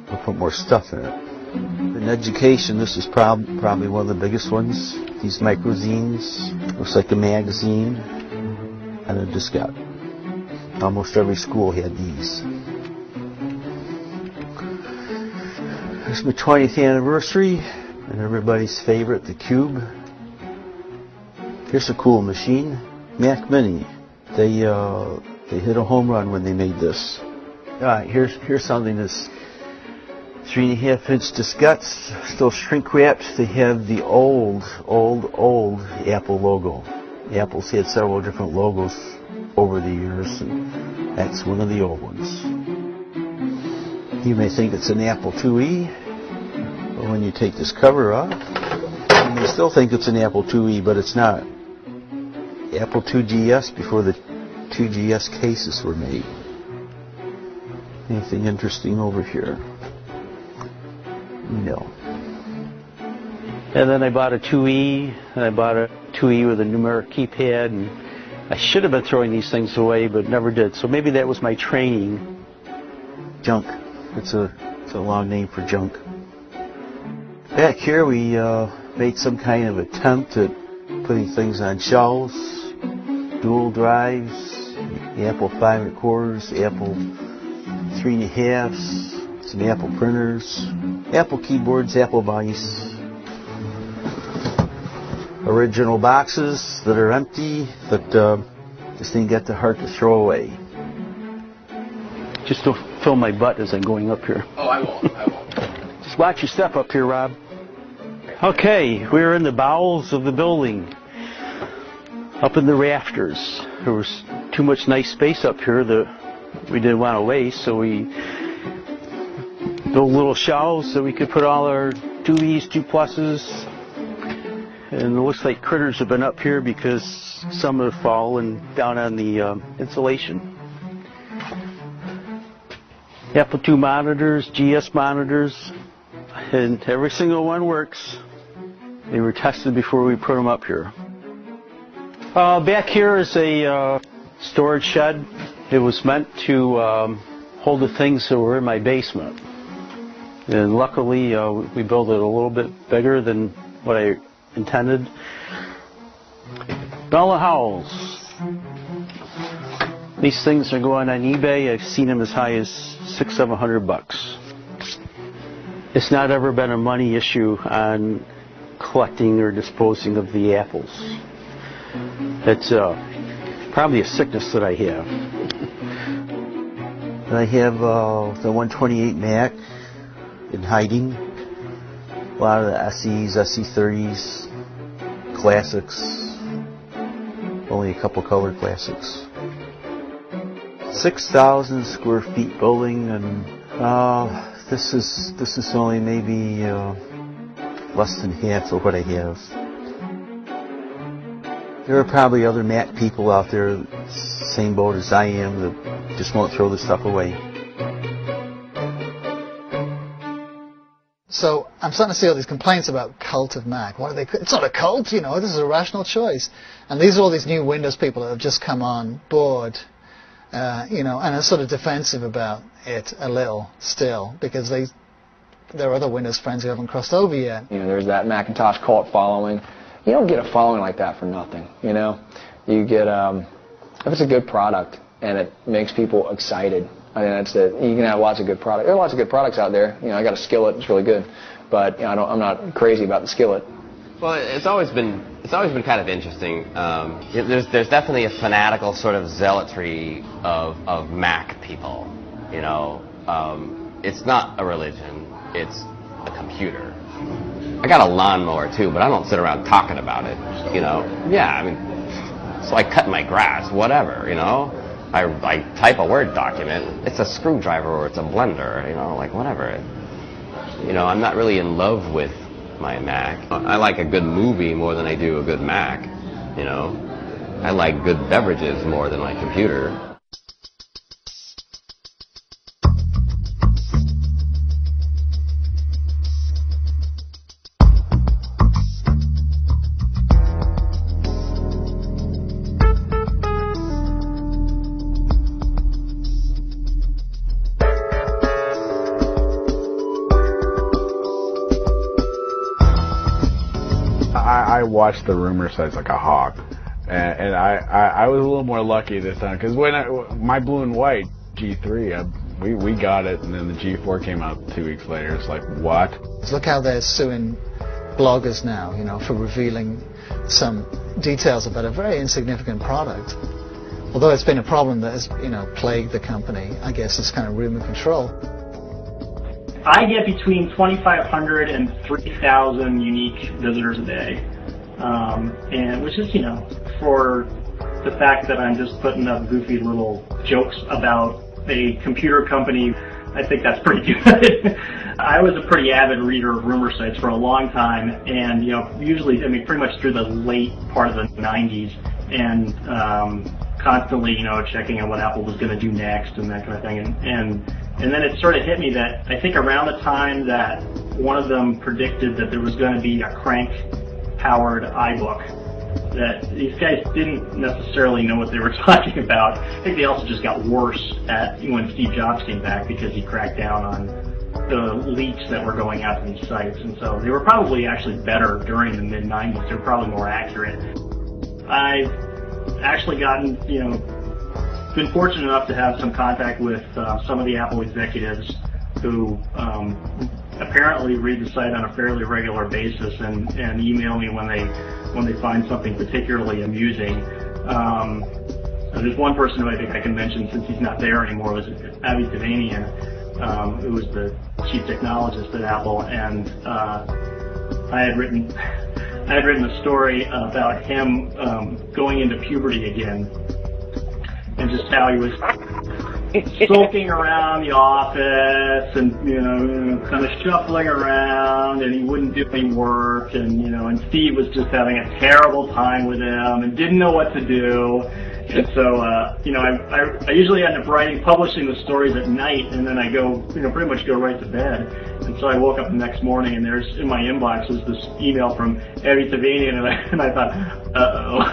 I'll put more stuff in it. In education, this is probably one of the biggest ones. These microzines, looks like a magazine and a diskette. Almost every school had these. It's my 20th anniversary, and everybody's favorite, the Cube. Here's a cool machine, Mac Mini. They hit a home run when they made this. Here's something that's 3.5-inch diskettes, still shrink wrapped. They have the old Apple logo. Apple's had several different logos over the years, and that's one of the old ones. You may think it's an Apple IIe, but when you take this cover off, you may still think it's an Apple IIe, but it's not. Apple IIgs before the 2GS cases were made. Anything interesting over here? No. And then I bought a 2E, and I bought a 2E with a numeric keypad, and I should have been throwing these things away, but never did. So maybe that was my training. Junk. It's a long name for junk. Back here we made some kind of attempt at putting things on shelves, dual drives, the Apple 5.25, the Apple 3.5s, some Apple printers, Apple keyboards, Apple mice, original boxes that are empty that just didn't get the heart to throw away. Just don't fill my butt as I'm going up here. Oh, I won't. Just watch your step up here, Rob. Okay, we're in the bowels of the building. Up in the rafters. There was too much nice space up here that we didn't want to waste, so we built little shelves so we could put all our 2Es, 2 Pluses. And it looks like critters have been up here because some have fallen down on the insulation. Apple II monitors, GS monitors, and every single one works. They were tested before we put them up here. Back here is a storage shed. It was meant to hold the things that were in my basement. And luckily, we built it a little bit bigger than what I intended. Bella Howells. These things are going on eBay. I've seen them as high as $600-700. It's not ever been a money issue on collecting or disposing of the apples. It's probably a sickness that I have. I have the 128 Mac in hiding. A lot of the SEs, SE30s, classics. Only a couple color classics. 6,000 square feet building, and this is only maybe less than half of what I have. There are probably other Mac people out there, same boat as I am, that just won't throw this stuff away. So I'm starting to see all these complaints about cult of Mac. What are they? It's not a cult, you know. This is a rational choice. And these are all these new Windows people that have just come on board, you know, and are sort of defensive about it a little still, because there are other Windows friends who haven't crossed over yet. You know, there's that Macintosh cult following. You don't get a following like that for nothing, you know. You get, if it's a good product and it makes people excited, I mean, that's it. You can have lots of good products. There are lots of good products out there. You know, I got a Skillet. It's really good, but you know, I'm not crazy about the Skillet. Well, it's always been kind of interesting. There's definitely a fanatical sort of zealotry of Mac people. You know, it's not a religion. It's a computer. I got a lawnmower too, but I don't sit around talking about it. You know, yeah, I mean, so I cut my grass, whatever. You know. I type a Word document, it's a screwdriver or it's a blender, you know, like whatever. You know, I'm not really in love with my Mac. I like a good movie more than I do a good Mac, you know. I like good beverages more than my computer. I watched the rumor sites like a hawk, and I was a little more lucky this time, because when my blue and white G3, we got it, and then the G4 came out 2 weeks later. It's like, what? Look how they're suing bloggers now, you know, for revealing some details about a very insignificant product. Although it's been a problem that has, you know, plagued the company, I guess it's kind of rumor control. I get between 2,500 and 3,000 unique visitors a day, and which is, you know, for the fact that I'm just putting up goofy little jokes about a computer company, I think that's pretty good. I was a pretty avid reader of rumor sites for a long time, and, you know, usually, I mean, pretty much through the late part of the 90s, and constantly, you know, checking on what Apple was going to do next and that kind of thing, and then it sort of hit me that I think around the time that one of them predicted that there was going to be a crank-powered iBook, that these guys didn't necessarily know what they were talking about. I think they also just got worse at when Steve Jobs came back, because he cracked down on the leaks that were going out to these sites, and so they were probably actually better during the mid-90s. They were probably more accurate. I've actually gotten, you know, been fortunate enough to have some contact with some of the Apple executives who apparently read the site on a fairly regular basis and email me when they find something particularly amusing. There's one person who I think I can mention, since he's not there anymore, was Avi Tevanian, who was the chief technologist at Apple, and I had written a story about him going into puberty again, and just how he was sulking around the office and, you know, kind of shuffling around, and he wouldn't do any work, and, you know, and Steve was just having a terrible time with him and didn't know what to do. And so, you know, I usually end up publishing the stories at night, and then I go, you know, pretty much go right to bed. And so I woke up the next morning, and there's, in my inbox was this email from Avi Tevanian, and I thought, uh-oh.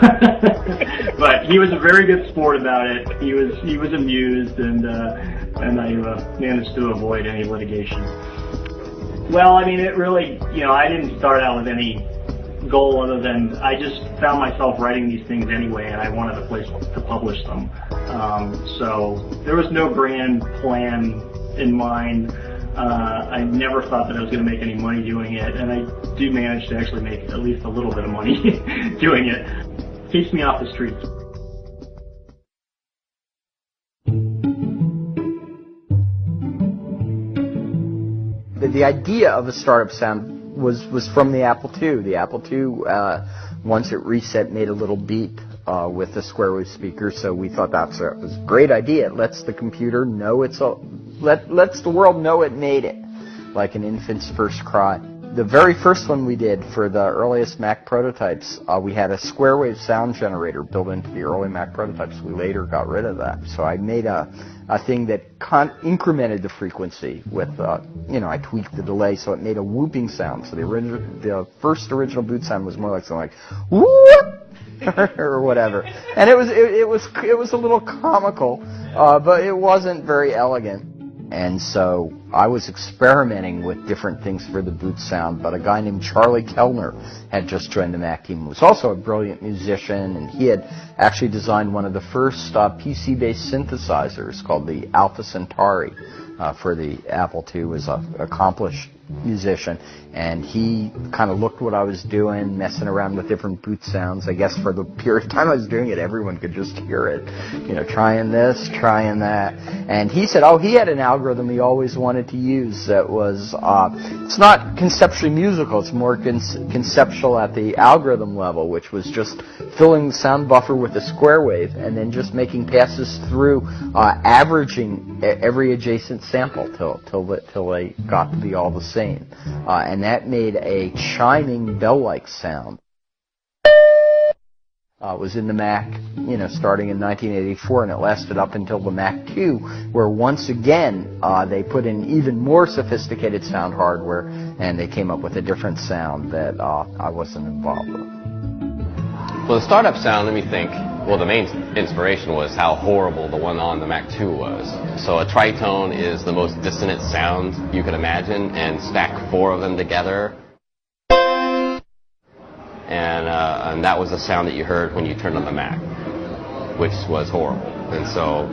But he was a very good sport about it. He was amused, and I managed to avoid any litigation. Well, I mean, it really, you know, I didn't start out with any goal other than I just found myself writing these things anyway, and I wanted a place to publish them. So there was no grand plan in mind. I never thought that I was going to make any money doing it, and I do manage to actually make at least a little bit of money doing it. Keeps me off the streets. The idea of a startup sound was from the Apple II. The Apple II, once it reset, made a little beep with the square wave speaker, so we thought that was a great idea. It lets the computer know lets the world know it made it, like an infant's first cry. The very first one we did for the earliest Mac prototypes, we had a square wave sound generator built into the early Mac prototypes. We later got rid of that. So I made a thing that incremented the frequency with, I tweaked the delay so it made a whooping sound. So the first original boot sound was more like something like, whoop, or whatever. And it was a little comical, but it wasn't very elegant. And so I was experimenting with different things for the boot sound, but a guy named Charlie Kellner had just joined the Mac team. He was also a brilliant musician, and he had actually designed one of the first PC-based synthesizers called the Alpha Centauri for the Apple II. Was an accomplished musician, and he kind of looked what I was doing, messing around with different boot sounds. I guess for the period of time I was doing it, everyone could just hear it, trying this, trying that. And he said, he had an algorithm he always wanted to use that was, it's not conceptually musical, it's more conceptual at the algorithm level, which was just filling the sound buffer with a square wave and then just making passes through, averaging every adjacent sample till they got to be all the same. And that made a chiming bell-like sound. It was in the Mac, starting in 1984, and it lasted up until the Mac II, where once again they put in even more sophisticated sound hardware, and they came up with a different sound that I wasn't involved with. Well, the startup sound, let me think. Well, the main inspiration was how horrible the one on the Mac II was. So a tritone is the most dissonant sound you can imagine, and stack 4 of them together. And that was the sound that you heard when you turned on the Mac, which was horrible. And so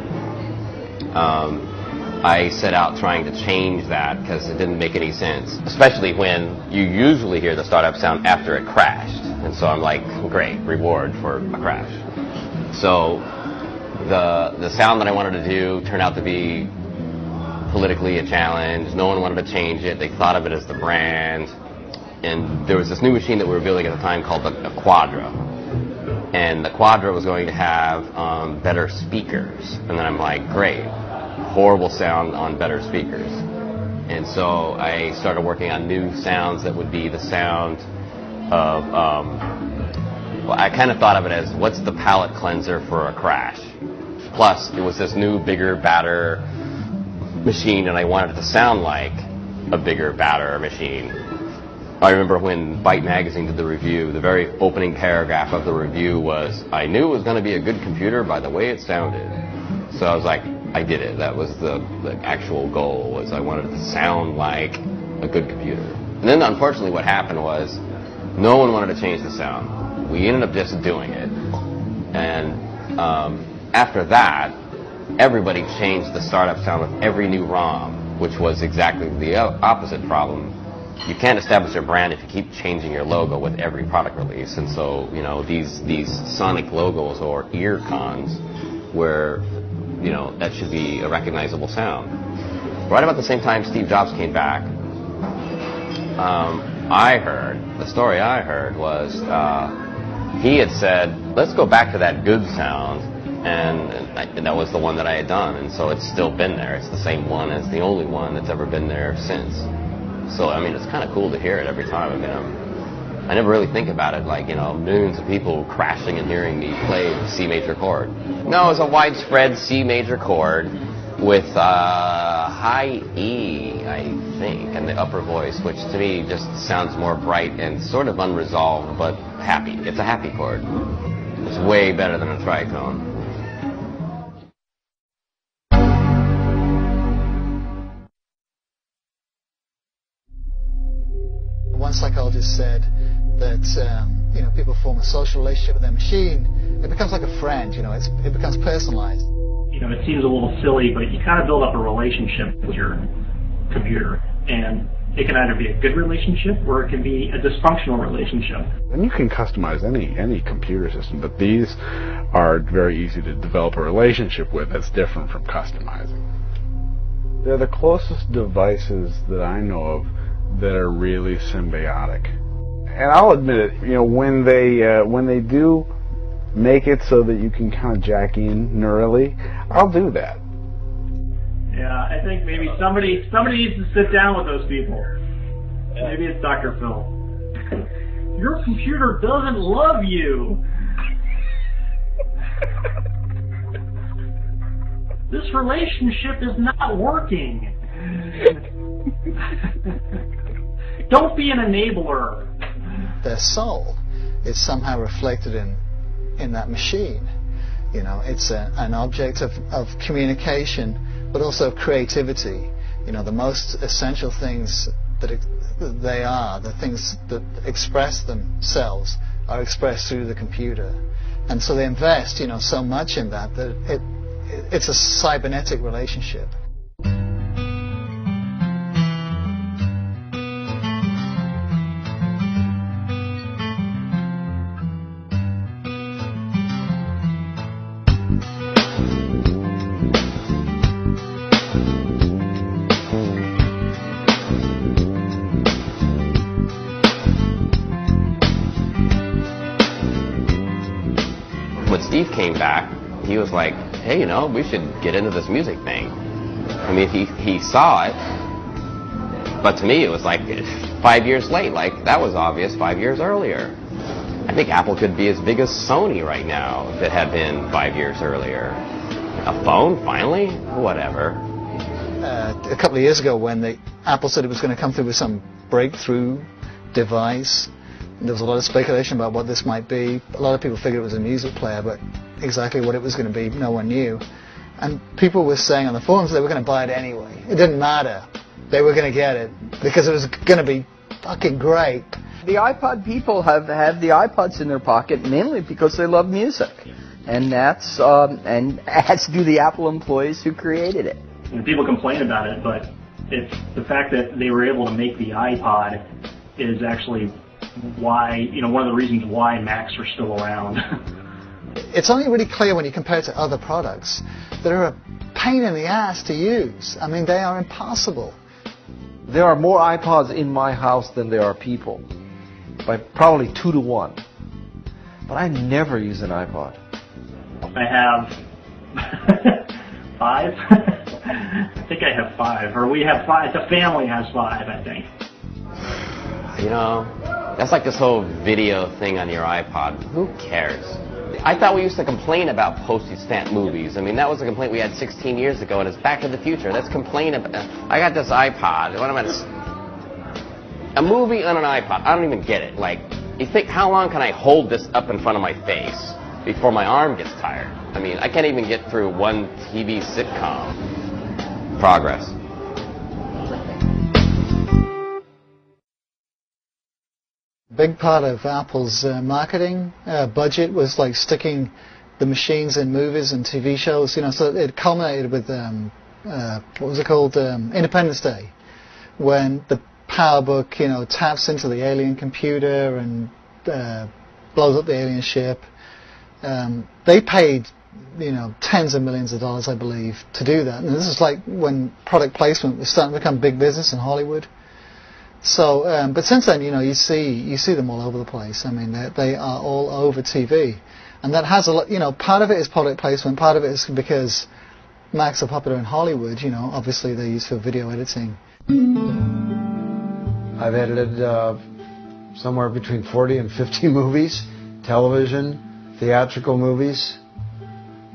I set out trying to change that because it didn't make any sense, especially when you usually hear the startup sound after it crashed. And so I'm like, great, reward for a crash. So the sound that I wanted to do turned out to be politically a challenge. No one wanted to change it. They thought of it as the brand. And there was this new machine that we were building at the time called a Quadra. And the Quadra was going to have better speakers. And then I'm like, great, horrible sound on better speakers. And so I started working on new sounds that would be the sound of, I kind of thought of it as, what's the palate cleanser for a crash? Plus, it was this new, bigger, badder machine, and I wanted it to sound like a bigger, badder machine. I remember when Byte Magazine did the review, the very opening paragraph of the review was, I knew it was going to be a good computer by the way it sounded. So I was like, I did it. That was the actual goal, was I wanted it to sound like a good computer. And then, unfortunately, what happened was, no one wanted to change the sound. We ended up just doing it. And after that, everybody changed the startup sound with every new ROM, which was exactly the opposite problem. You can't establish a brand if you keep changing your logo with every product release. And so, these sonic logos or ear cons where, that should be a recognizable sound. Right about the same time Steve Jobs came back, the story I heard was he had said, let's go back to that good sound. And that was the one that I had done. And so it's still been there. It's the same one. It's the only one that's ever been there since. So, it's kind of cool to hear it every time. I never really think about it like, millions of people crashing and hearing me play the C major chord. No, it's a widespread C major chord with high E, I think, and the upper voice, which to me just sounds more bright and sort of unresolved, but happy. It's a happy chord. It's way better than a tritone. One psychologist said that people form a social relationship with their machine. It becomes like a friend. It becomes personalized. It seems a little silly, but you kind of build up a relationship with your computer, and it can either be a good relationship or it can be a dysfunctional relationship. And you can customize any computer system, but these are very easy to develop a relationship with that's different from customizing. They're the closest devices that I know of that are really symbiotic. And I'll admit it, when they do make it so that you can kind of jack in neurally, I'll do that. Yeah, I think maybe somebody needs to sit down with those people. Maybe it's Dr. Phil. Your computer doesn't love you. This relationship is not working. Don't be an enabler. Their soul is somehow reflected in that machine. It's an object of communication, but also creativity. The most essential things that they are, the things that express themselves, are expressed through the computer. And so they invest, so much in that it's a cybernetic relationship. When Steve came back, he was like, hey, we should get into this music thing. I mean, he saw it, but to me it was like 5 years late. Like, that was obvious 5 years earlier. I think Apple could be as big as Sony right now if it had been 5 years earlier. A phone, finally? Whatever. A couple of years ago when Apple said it was going to come through with some breakthrough device, there was a lot of speculation about what this might be. A lot of people figured it was a music player, but exactly what it was going to be, no one knew. And people were saying on the forums they were going to buy it anyway. It didn't matter. They were going to get it because it was going to be fucking great. The iPod people have the iPods in their pocket mainly because they love music. And that's and as do the Apple employees who created it. And people complain about it, but it's the fact that they were able to make the iPod is actually why, one of the reasons why Macs are still around. It's only really clear when you compare it to other products that are a pain in the ass to use. I mean, they are impossible. There are more iPods in my house than there are people, by probably 2 to 1. But I never use an iPod. I have 5. I think I have 5, or we have 5. The family has 5, I think. That's like this whole video thing on your iPod. Who cares? I thought we used to complain about postage stamp movies. I mean, that was a complaint we had 16 years ago, and it's Back to the Future. Let's complain about... I got this iPod. What am I... A movie on an iPod. I don't even get it. Like, you think, how long can I hold this up in front of my face before my arm gets tired? I mean, I can't even get through one TV sitcom. Progress. Big part of Apple's marketing budget was like sticking the machines in movies and TV shows, so it culminated with what was it called, Independence Day, when the PowerBook, taps into the alien computer and blows up the alien ship. They paid, tens of millions of dollars, I believe, to do that. And this is like when product placement was starting to become big business in Hollywood. So, but since then, you see them all over the place. I mean, they are all over TV, and that has a lot. Part of it is product placement. Part of it is because Macs are popular in Hollywood. Obviously they're used for video editing. I've edited somewhere between 40 and 50 movies, television, theatrical movies,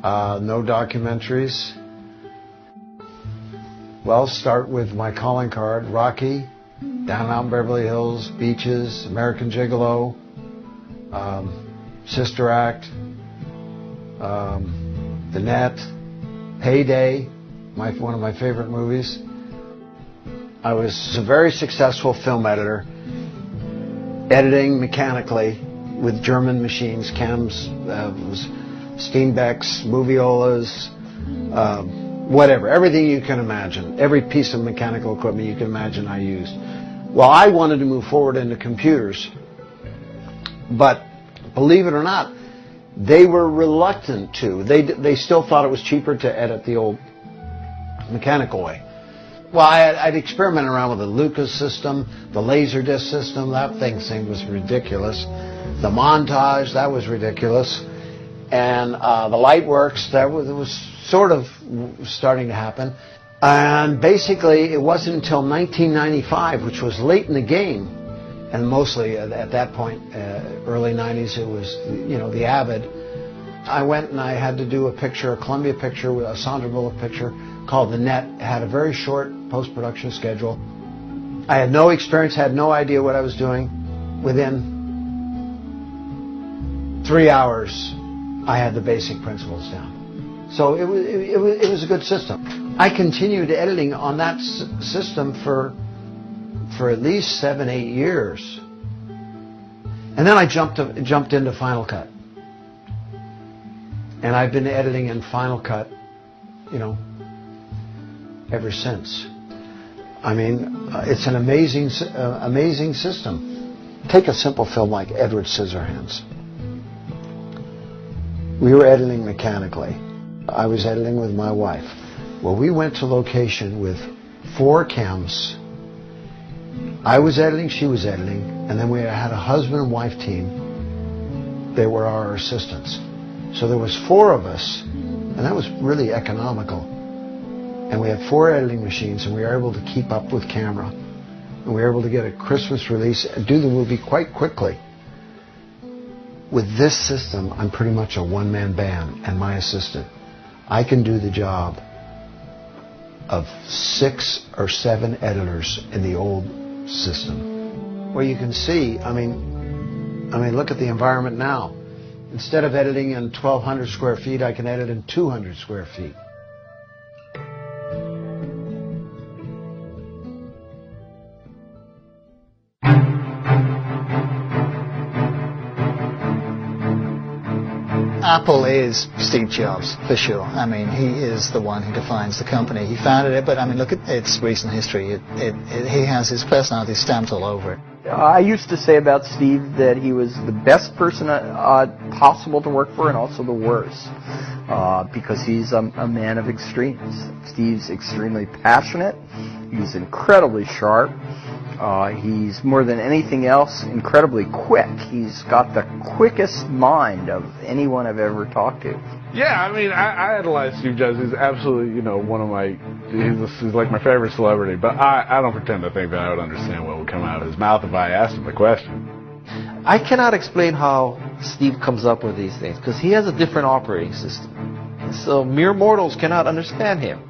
no documentaries. Well, start with my calling card: Rocky, Down Out in Beverly Hills, Beaches, American Gigolo, Sister Act, The Net, Payday, one of my favorite movies. I was a very successful film editor. editing mechanically with German machines, cams, Steenbecks, Moviolas, whatever, everything you can imagine, every piece of mechanical equipment you can imagine I used. Well, I wanted to move forward into computers, but believe it or not, they were reluctant to. They still thought it was cheaper to edit the old mechanical way. Well, I'd experimented around with the Lucas system, the Laserdisc system. That thing was ridiculous. The Montage, that was ridiculous. And the Lightworks, it was sort of starting to happen. And basically, it wasn't until 1995, which was late in the game, and mostly at that point, early 90s, it was, the Avid. I went and I had to do a Columbia picture, with a Sandra Bullock picture called The Net. It had a very short post-production schedule. I had no experience, had no idea what I was doing. Within 3 hours, I had the basic principles down. So it was a good system. I continued editing on that system for at least 7-8 years. And then I jumped into Final Cut. And I've been editing in Final Cut, ever since. I mean, it's an amazing system. Take a simple film like Edward Scissorhands. We were editing mechanically. I was editing with my wife. Well, we went to location with 4 cams. I was editing, she was editing, and then we had a husband and wife team. They were our assistants. So there was 4 of us, and that was really economical. And we had 4 editing machines, and we were able to keep up with camera. And we were able to get a Christmas release and do the movie quite quickly. With this system, I'm pretty much a one-man band and my assistant. I can do the job of 6 or 7 editors in the old system. Well, you can see, I mean, look at the environment now. Instead of editing in 1,200 square feet, I can edit in 200 square feet. Apple is Steve Jobs, for sure. I mean, he is the one who defines the company. He founded it, but I mean, look at its recent history. He has his personality stamped all over it. I used to say about Steve that he was the best person possible to work for and also the worst, because he's a man of extremes. Steve's extremely passionate. He's incredibly sharp. He's, more than anything else, incredibly quick. He's got the quickest mind of anyone I've ever talked to. Yeah, I mean, I idolize Steve Jobs. He's absolutely, one of my, he's like my favorite celebrity. But I don't pretend to think that I would understand what would come out of his mouth if I asked him the question. I cannot explain how Steve comes up with these things, because he has a different operating system. So mere mortals cannot understand him.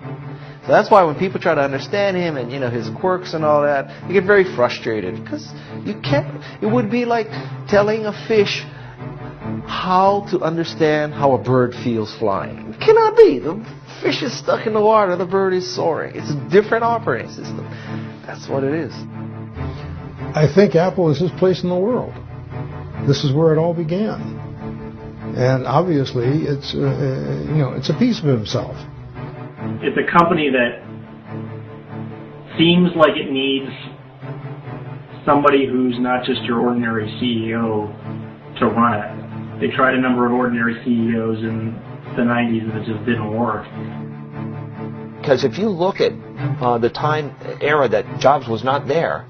So that's why when people try to understand him and, his quirks and all that, you get very frustrated, because you can't. It would be like telling a fish how to understand how a bird feels flying. It cannot be. The fish is stuck in the water, the bird is soaring. It's a different operating system. That's what it is. I think Apple is his place in the world. This is where it all began. And obviously, it's a piece of himself. It's a company that seems like it needs somebody who's not just your ordinary CEO to run it. They tried a number of ordinary CEOs in the 90s and it just didn't work. Because if you look at the era that Jobs was not there,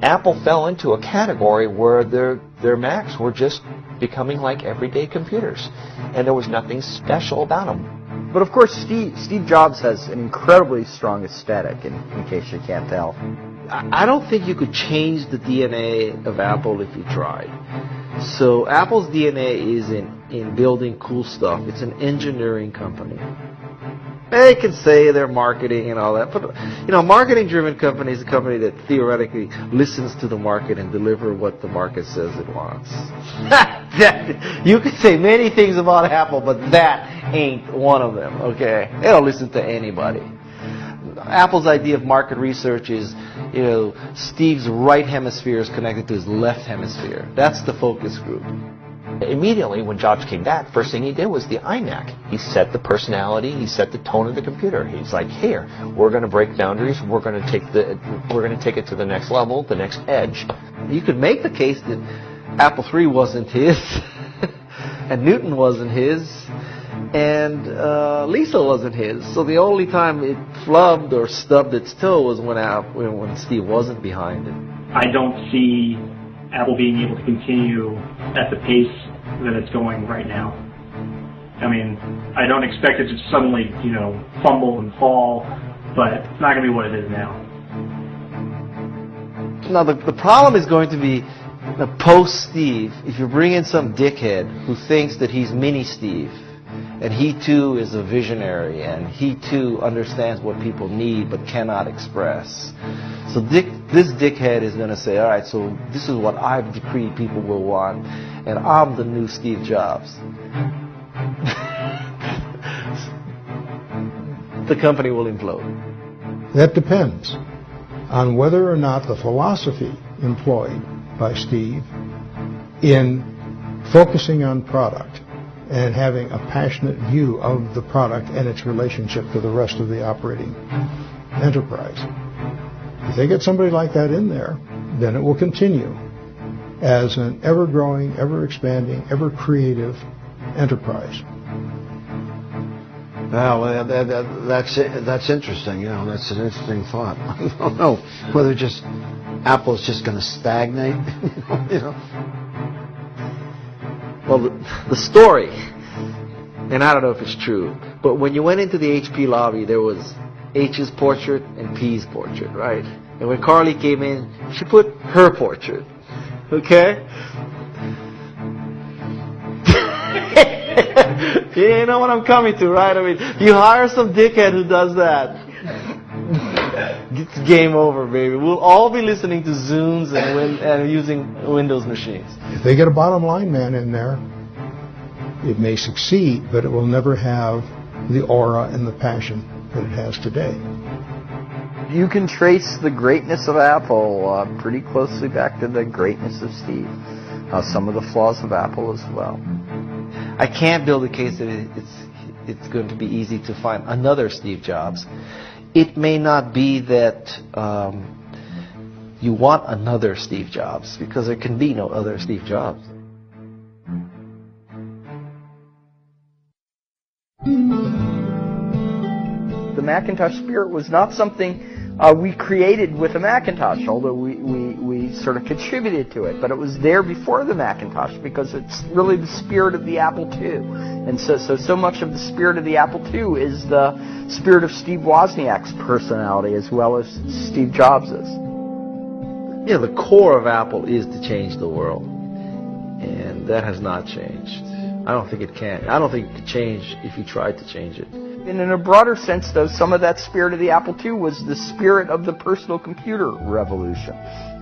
Apple fell into a category where their Macs were just becoming like everyday computers, and there was nothing special about them. But of course, Steve Jobs has an incredibly strong aesthetic, in case you can't tell. I don't think you could change the DNA of Apple if you tried. So Apple's DNA is in building cool stuff. It's an engineering company. They can say they're marketing and all that, but a marketing-driven company is a company that theoretically listens to the market and deliver what the market says it wants. You could say many things about Apple, but that ain't one of them, okay? They don't listen to anybody. Apple's idea of market research is Steve's right hemisphere is connected to his left hemisphere. That's the focus group. Immediately, when Jobs came back, first thing he did was the iMac. He set the personality, he set the tone of the computer. He's like, here, we're going to break boundaries, we're going to take it to the next level, the next edge. You could make the case that Apple III wasn't his, and Newton wasn't his, and Lisa wasn't his. So the only time it flubbed or stubbed its toe was when Steve wasn't behind it. I don't see Apple being able to continue at the pace that it's going right now. I mean, I don't expect it to suddenly, fumble and fall, but it's not going to be what it is now. Now, the problem is going to be post-Steve, if you bring in some dickhead who thinks that he's mini-Steve, and he too is a visionary, and he too understands what people need but cannot express. So this dickhead is going to say, all right, so this is what I've decreed people will want, and I'm the new Steve Jobs. The company will implode. That depends on whether or not the philosophy employed by Steve in focusing on product and having a passionate view of the product and its relationship to the rest of the operating enterprise. If they get somebody like that in there, then it will continue as an ever-growing, ever-expanding, ever-creative enterprise. Well, that's interesting. That's an interesting thought. I don't know whether Apple's just going to stagnate. Well, the story, and I don't know if it's true, but when you went into the HP lobby, there was H's portrait and P's portrait, right? And when Carly came in, she put her portrait. Okay? You know what I'm coming to, right? I mean, you hire some dickhead who does that. It's game over, baby. We'll all be listening to Zooms and using Windows machines. If they get a bottom line man in there, it may succeed, but it will never have the aura and the passion that it has today. You can trace the greatness of Apple pretty closely back to the greatness of Steve. Some of the flaws of Apple as well. I can't build a case that it's going to be easy to find another Steve Jobs. It may not be that you want another Steve Jobs, because there can be no other Steve Jobs. The Macintosh spirit was not something we created with the Macintosh, although we sort of contributed to it. But it was there before the Macintosh, because it's really the spirit of the Apple II. And so much of the spirit of the Apple II is the spirit of Steve Wozniak's personality as well as Steve Jobs's. Yeah, the core of Apple is to change the world. And that has not changed. I don't think it can. I don't think it could change if you tried to change it. And in a broader sense, though, some of that spirit of the Apple II was the spirit of the personal computer revolution.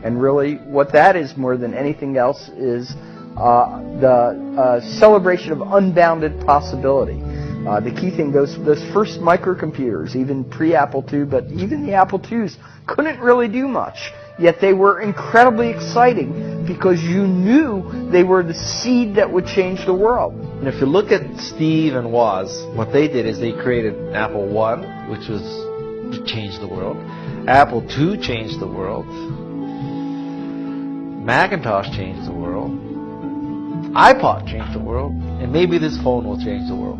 And really, what that is more than anything else is the celebration of unbounded possibility. The key thing, those first microcomputers, even pre-Apple II, but even the Apple IIs, couldn't really do much. Yet they were incredibly exciting because you knew they were the seed that would change the world. And if you look at Steve and Woz, what they did is they created Apple I, which was to change the world. Apple II changed the world. Macintosh changed the world. iPod changed the world. And maybe this phone will change the world.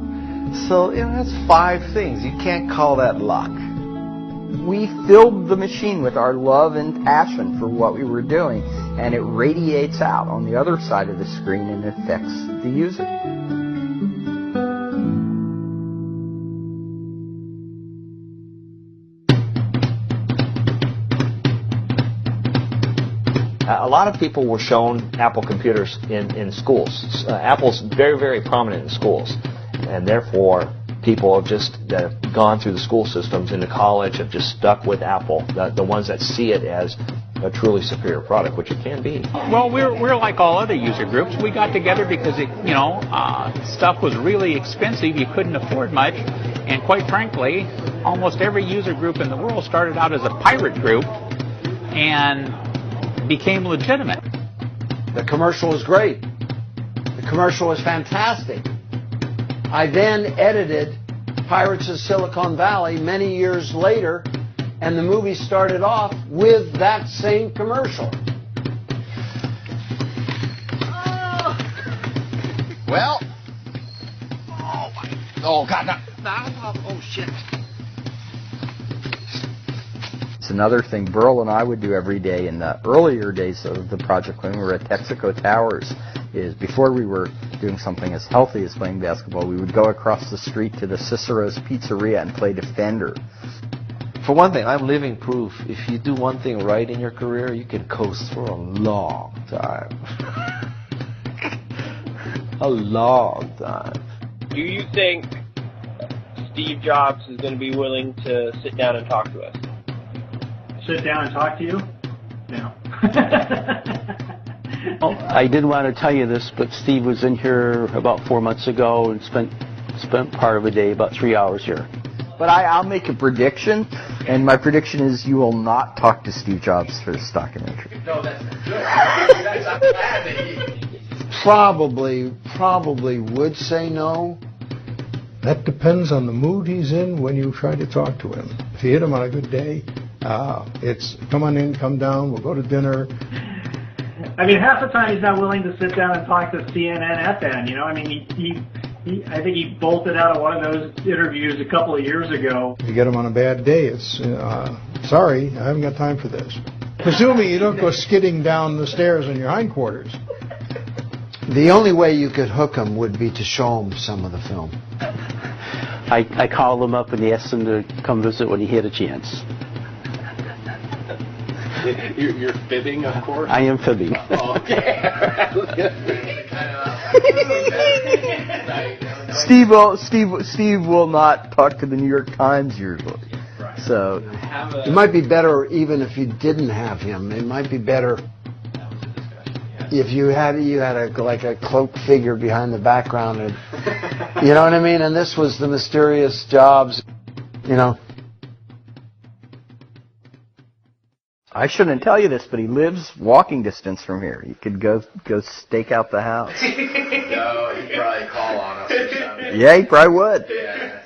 So, that's 5 things. You can't call that luck. We filled the machine with our love and passion for what we were doing, and it radiates out on the other side of the screen and affects the user. A lot of people were shown Apple computers in schools. Apple's very, very prominent in schools, and therefore people have just gone through the school systems into college, have just stuck with Apple, the ones that see it as a truly superior product, which it can be. Well, we're like all other user groups. We got together because stuff was really expensive. You couldn't afford much, and quite frankly, almost every user group in the world started out as a pirate group and became legitimate. The commercial was great. The commercial was fantastic. I then edited Pirates of Silicon Valley many years later, and the movie started off with that same commercial. Well, oh God, oh shit. It's another thing Burl and I would do every day in the earlier days of the project when we were at Texaco Towers, is before we were doing something as healthy as playing basketball, we would go across the street to the Cicero's Pizzeria and play Defender. For one thing, I'm living proof. If you do one thing right in your career, you can coast for a long time. A long time. Do you think Steve Jobs is going to be willing to sit down and talk to us? Sit down and talk to you? No. Well, I did want to tell you this, but Steve was in here about 4 months ago and spent part of a day, about 3 hours here. But I'll make a prediction, and my prediction is you will not talk to Steve Jobs for this documentary. No, that's not good. I'm glad that he... Probably would say no. That depends on the mood he's in when you try to talk to him. If you hit him on a good day, it's come on in, come down, we'll go to dinner. I mean, half the time he's not willing to sit down and talk to CNN FN, you know? I mean, I think he bolted out of one of those interviews a couple of years ago. If you get him on a bad day, it's, sorry, I haven't got time for this. Presuming you don't go skidding down the stairs in your hindquarters. The only way you could hook him would be to show him some of the film. I called him up and asked him to come visit when he had a chance. You're fibbing, of course? I am fibbing. Oh, okay. Steve will not talk to the New York Times usually. So it might be better even if you didn't have him. It might be better if you had a cloaked figure behind the background, and, you know what I mean? And this was the mysterious Jobs, you know. I shouldn't tell you this, but he lives walking distance from here. You could go stake out the house. No, he'd probably call on us or something. Yeah, he probably would. Yeah.